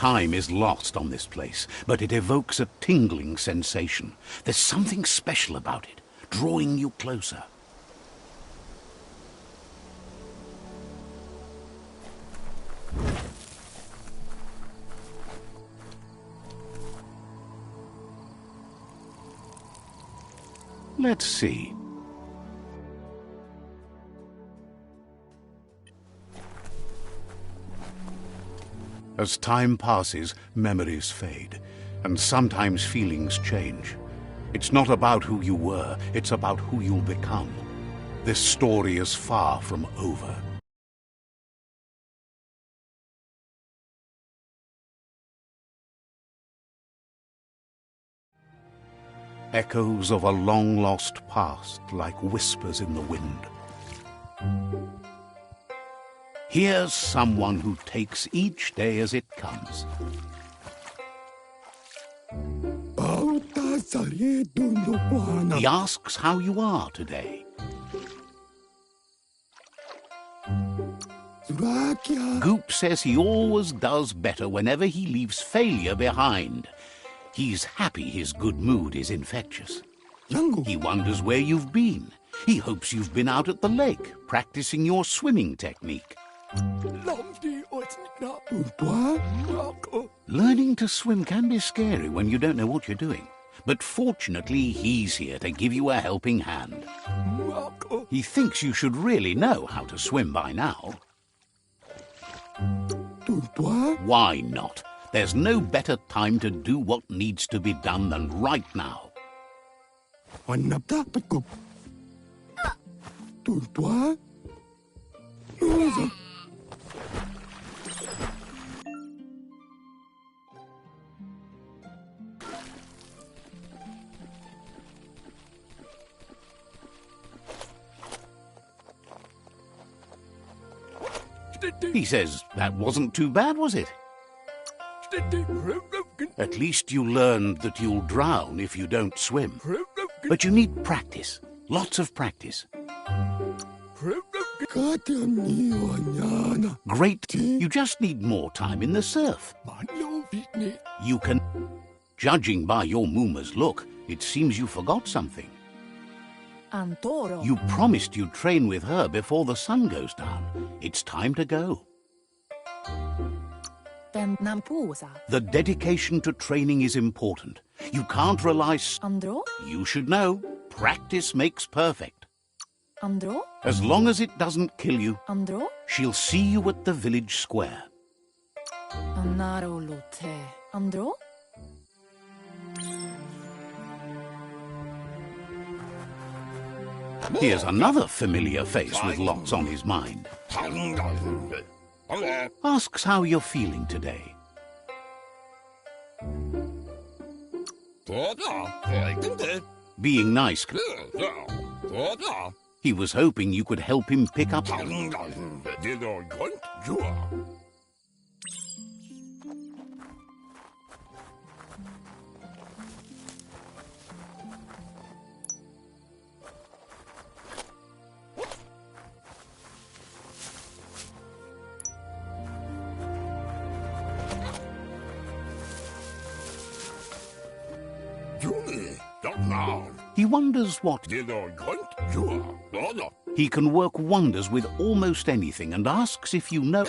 [SPEAKER 1] Time is lost on this place, but it evokes a tingling sensation. There's something special about it, drawing you closer. Let's see. As time passes, memories fade, and sometimes feelings change. It's not about who you were, it's about who you'll become. This story is far from over. Echoes of a long-lost past, like whispers in the wind. Here's someone who takes each day as it comes. He asks how you are today. Goop says he always does better whenever he leaves failure behind. He's happy his good mood is infectious. He wonders where you've been. He hopes you've been out at the lake, practicing your swimming technique. Learning to swim can be scary when you don't know what you're doing. But fortunately, he's here to give you a helping hand. He thinks you should really know how to swim by now. Why not? There's no better time to do what needs to be done than right now. He says that wasn't too bad, was it? At least you learned that you'll drown if you don't swim. But you need practice. Lots of practice. Great. You just need more time in the surf. You can... Judging by your Mooma's look, it seems you forgot something.
[SPEAKER 7] Antoro.
[SPEAKER 1] You promised you'd train with her before the sun goes down. It's time to go. The dedication to training is important. You can't rely...
[SPEAKER 7] Andro?
[SPEAKER 1] You should know. Practice makes perfect.
[SPEAKER 7] Andro?
[SPEAKER 1] As long as it doesn't kill you,
[SPEAKER 7] Andro?
[SPEAKER 1] she'll see you at the village square.
[SPEAKER 7] Anaro lute. Andro?
[SPEAKER 1] Here's another familiar face with lots on his mind. Asks how you're feeling today. Being nice. He was hoping you could help him pick up... He wonders what... He can work wonders with almost anything and asks if you know...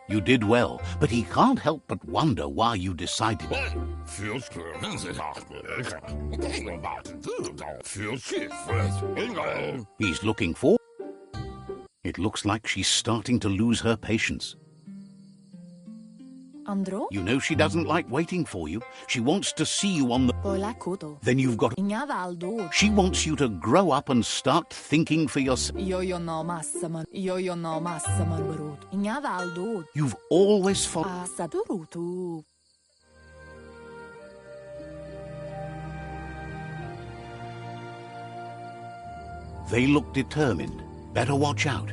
[SPEAKER 1] You did well, but he can't help but wonder why you decided... He's looking for... It looks like she's starting to lose her patience.
[SPEAKER 7] Andro?
[SPEAKER 1] You know she doesn't like waiting for you. She wants to see you on the... Then you've got... She wants you to grow up and start thinking for yourself. You've always followed... They look determined. Better watch out.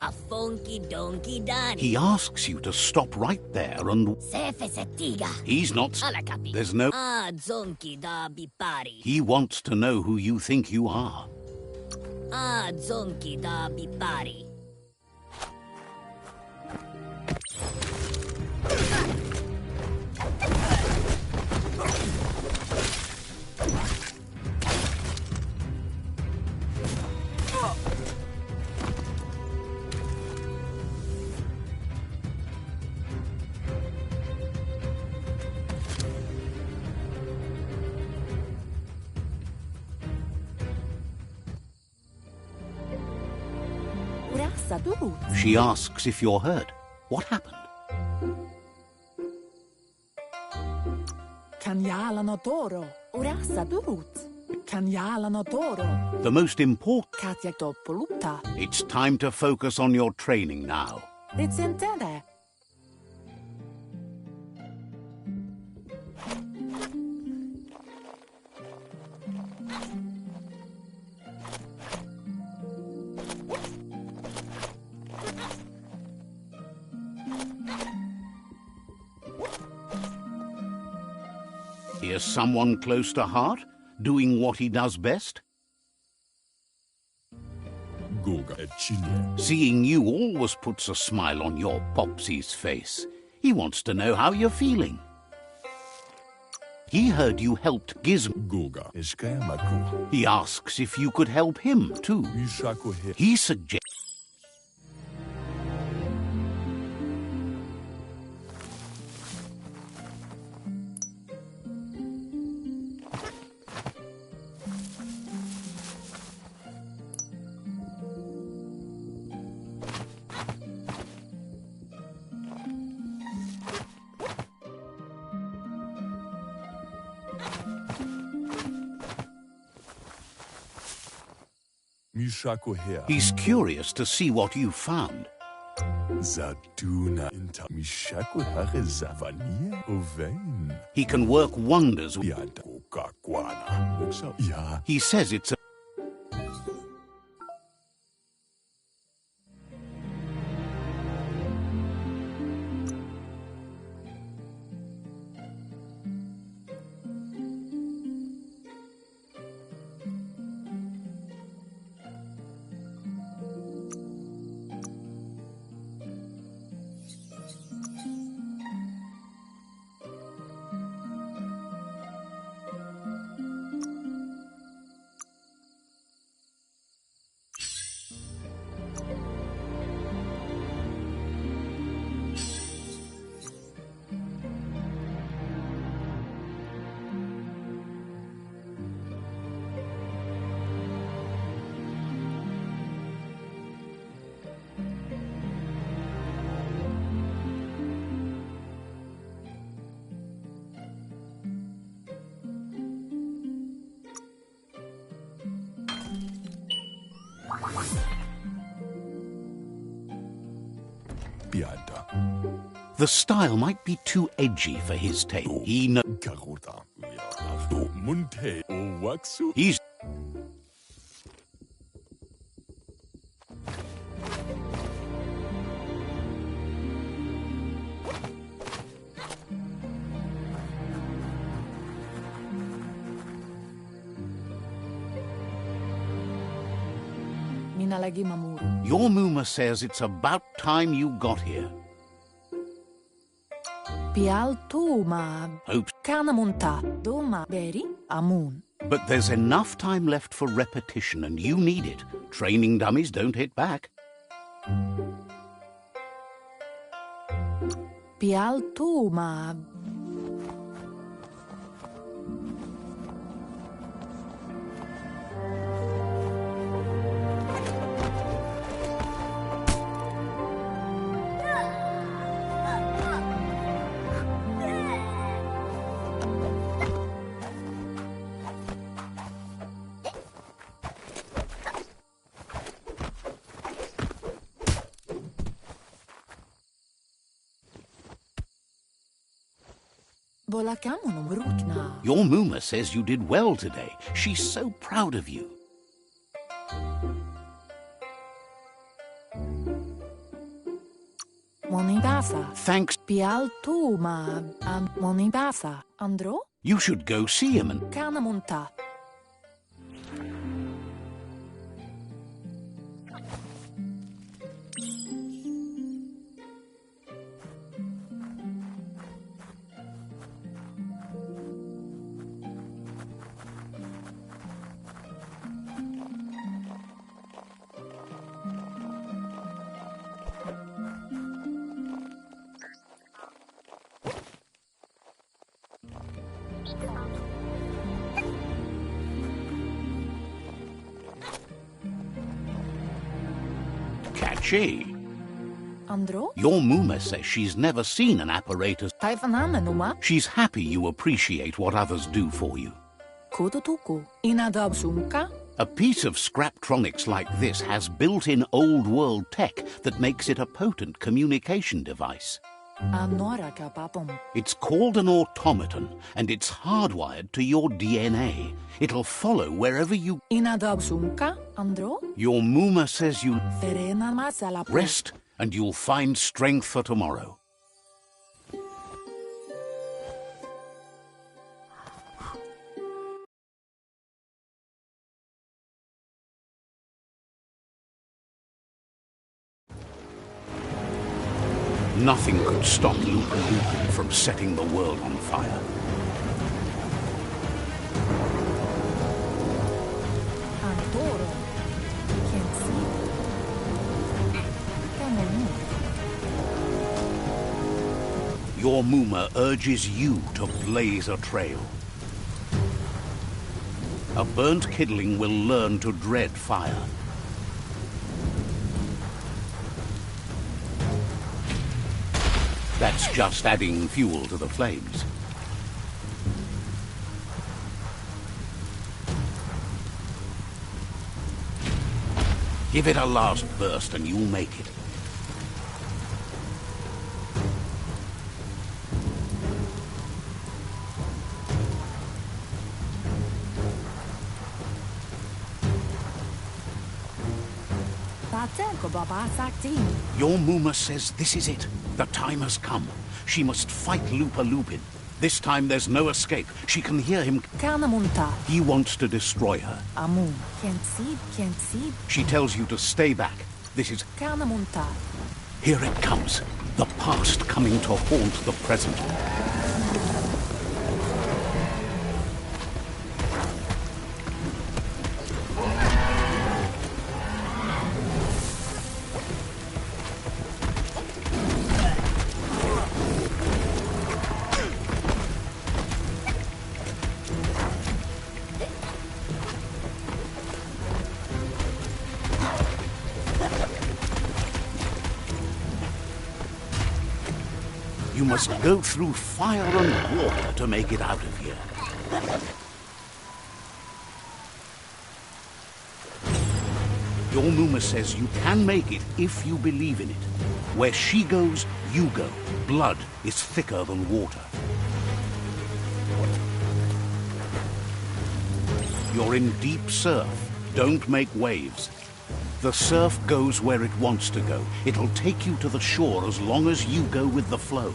[SPEAKER 4] A funky donkey Danny.
[SPEAKER 1] He asks you to stop right there and... He's not... There's no...
[SPEAKER 4] Ah, zonky da bipari.
[SPEAKER 1] He wants to know who you think you are.
[SPEAKER 4] Ah, zonky da bipari.
[SPEAKER 1] She asks if you're hurt. What happened? The most important... It's time to focus on your training now. Here's someone close to heart, doing what he does best. Seeing you always puts a smile on your Popsy's face. He wants to know how you're feeling. He heard you helped Gizmo. He asks if you could help him, too. He suggests... He's curious to see what you found. He can work wonders. He says it's a... The style might be too edgy for his taste. He knows... He's... Your Muma says it's about time you got here. Hope. But there's enough time left for repetition, and you need it. Training dummies don't hit back. Your Muma says you did well today. She's so proud of you. Thanks. You should go see him and... Catchy. Your Muma says she's never seen an apparatus. She's happy you appreciate what others do for you. A piece of Scraptronics like this has built-in old-world tech that makes it a potent communication device. It's called an automaton, and it's hardwired to your DNA. It'll follow wherever you... Your Muma says you... Rest, and you'll find strength for tomorrow. Nothing could stop Lupa Lupin from setting the world on fire.
[SPEAKER 7] Antoro. Can't see. Come on.
[SPEAKER 1] Your Muma urges you to blaze a trail. A burnt kidling will learn to dread fire. That's just adding fuel to the flames. Give it a last burst and you'll make it. Your Muma says this is it. The time has come. She must fight Lupa Lupin. This time there's no escape. She can hear him.
[SPEAKER 7] Kanamunta.
[SPEAKER 1] He wants to destroy her.
[SPEAKER 7] Amun. Can't see.
[SPEAKER 1] She tells you to stay back. This is...
[SPEAKER 7] Kanamunta.
[SPEAKER 1] Here it comes. The past coming to haunt the present. You must go through fire and water to make it out of here. Your Muma says you can make it if you believe in it. Where she goes, you go. Blood is thicker than water. You're in deep surf. Don't make waves. The surf goes where it wants to go. It'll take you to the shore as long as you go with the flow.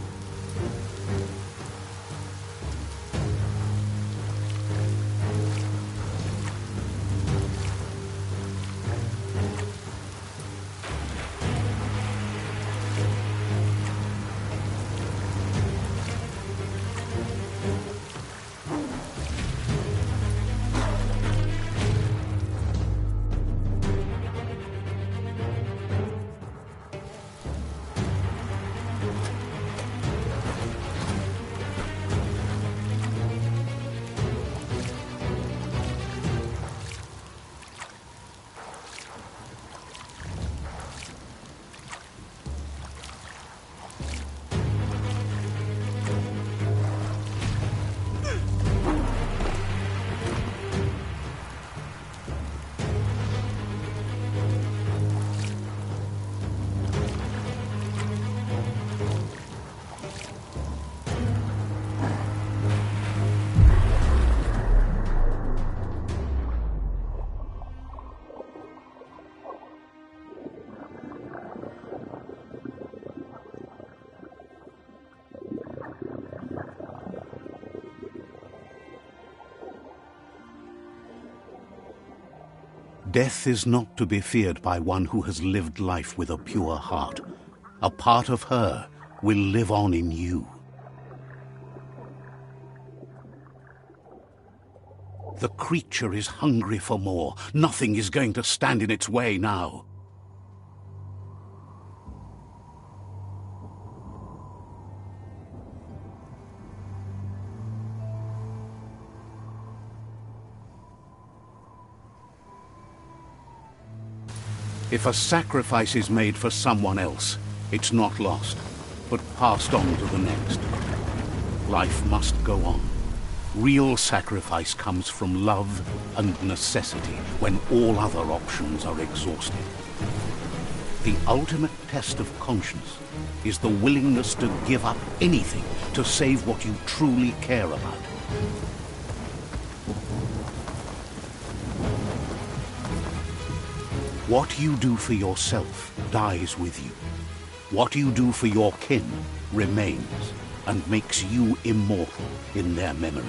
[SPEAKER 1] Death is not to be feared by one who has lived life with a pure heart. A part of her will live on in you. The creature is hungry for more. Nothing is going to stand in its way now. If a sacrifice is made for someone else, it's not lost, but passed on to the next. Life must go on. Real sacrifice comes from love and necessity when all other options are exhausted. The ultimate test of conscience is the willingness to give up anything to save what you truly care about. What you do for yourself dies with you. What you do for your kin remains and makes you immortal in their memory.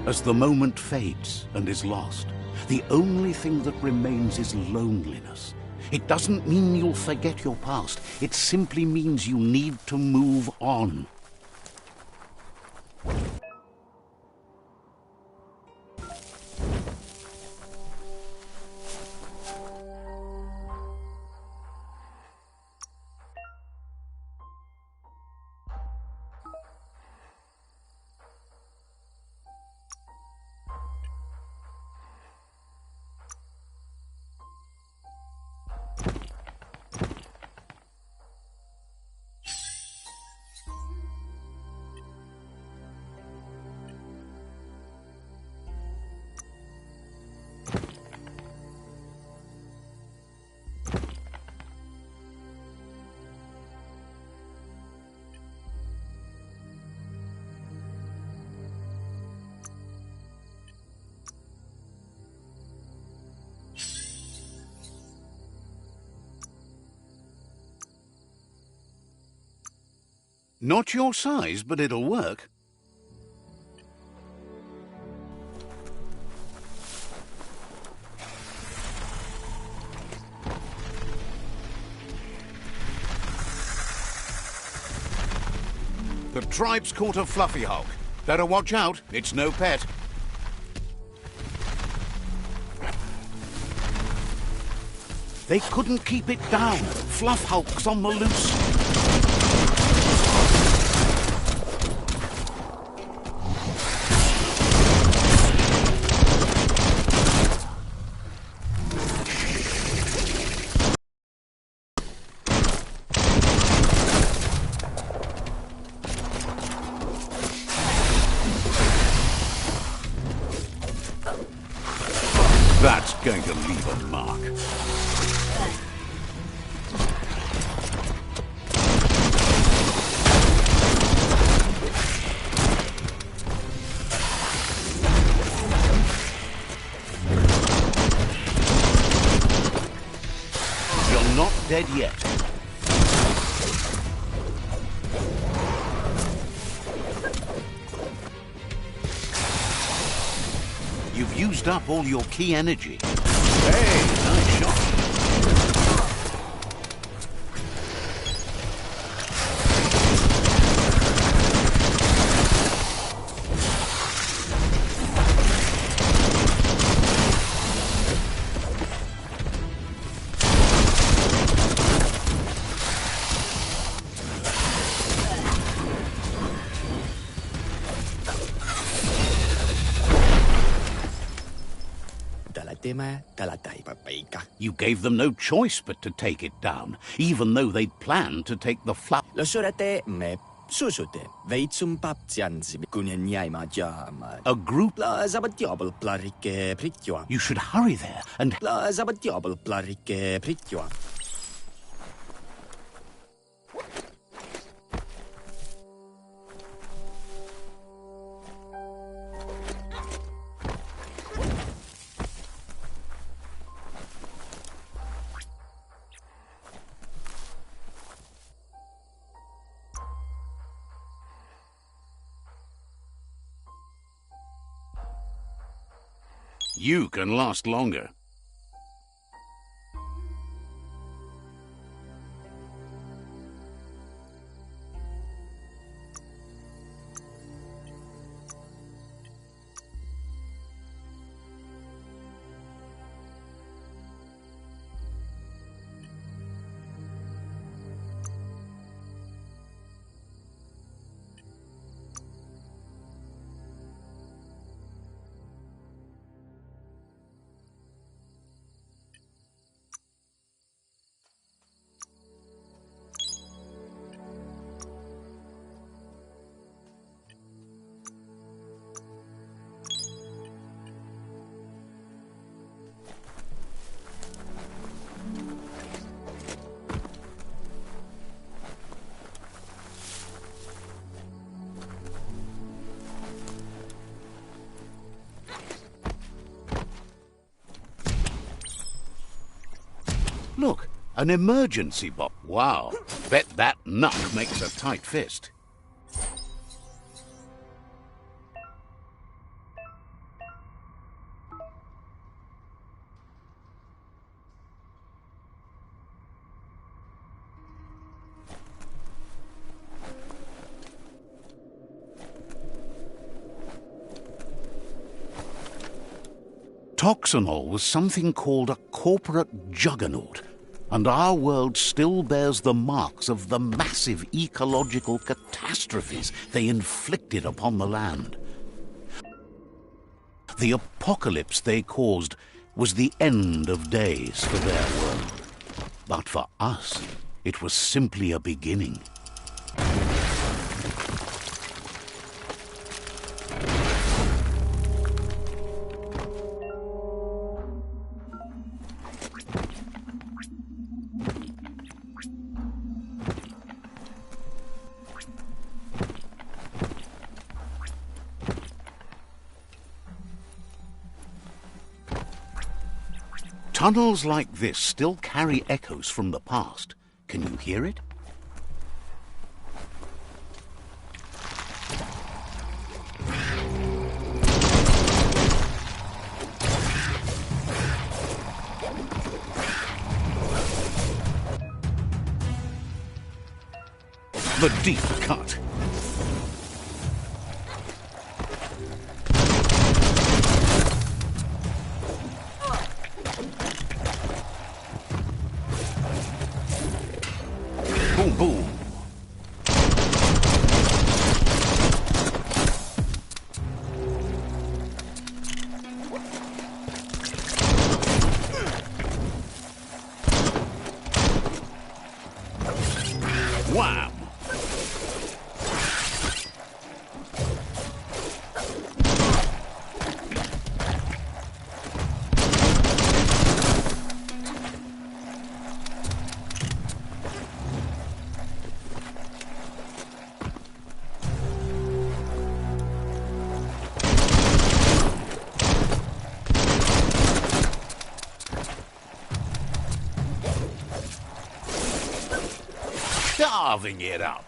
[SPEAKER 1] As the moment fades and is lost, the only thing that remains is loneliness. It doesn't mean you'll forget your past. It simply means you need to move on. Not your size, but it'll work. The tribe's caught a fluffy hulk. Better watch out, it's no pet. They couldn't keep it down. Fluff hulk's on the loose. That's going to leave a mark. You're not dead yet. You've used up all your key energy. Hey, nice shot. You gave them no choice but to take it down, even though they'd planned to take the fluff. A group. You should hurry there and. You can last longer. Look, an emergency box. Wow, bet that nut makes a tight fist. Toxanol was something called a corporate juggernaut, and our world still bears the marks of the massive ecological catastrophes they inflicted upon the land. The apocalypse they caused was the end of days for their world. But for us, it was simply a beginning. Tunnels like this still carry echoes from the past. Can you hear it? The deep cut. Boom, boom. Wham! Carving it up.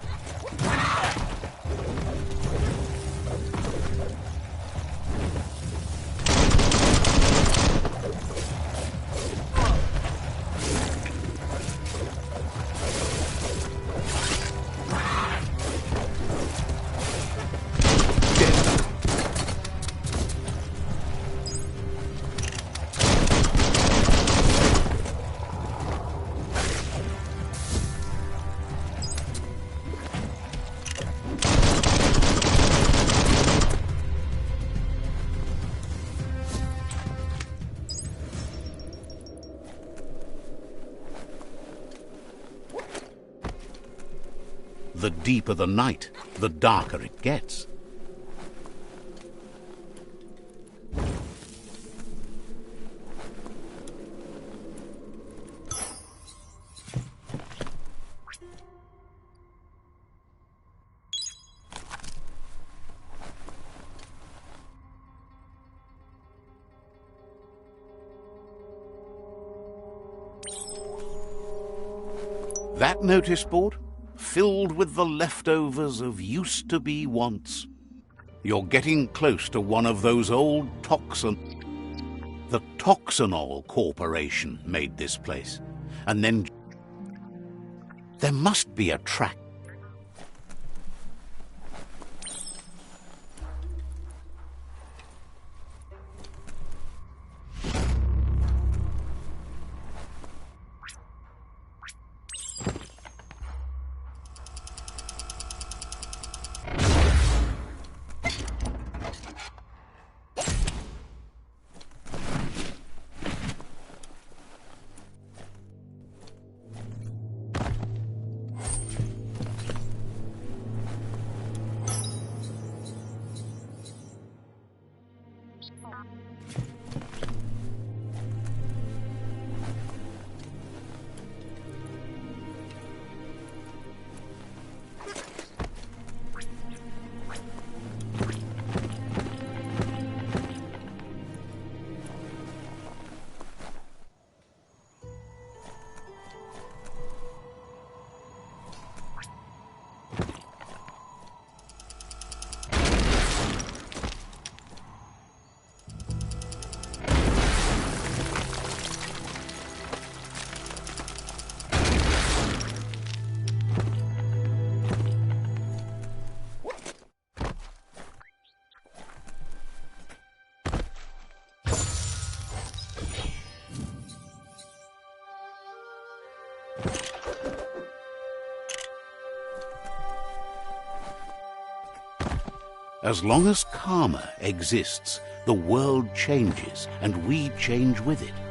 [SPEAKER 1] The deeper the night, the darker it gets. That notice board? Filled with the leftovers of used-to-be wants. You're getting close to one of those old The Toxanol Corporation made this place. And then there must be a track. As long as karma exists, the world changes, and we change with it.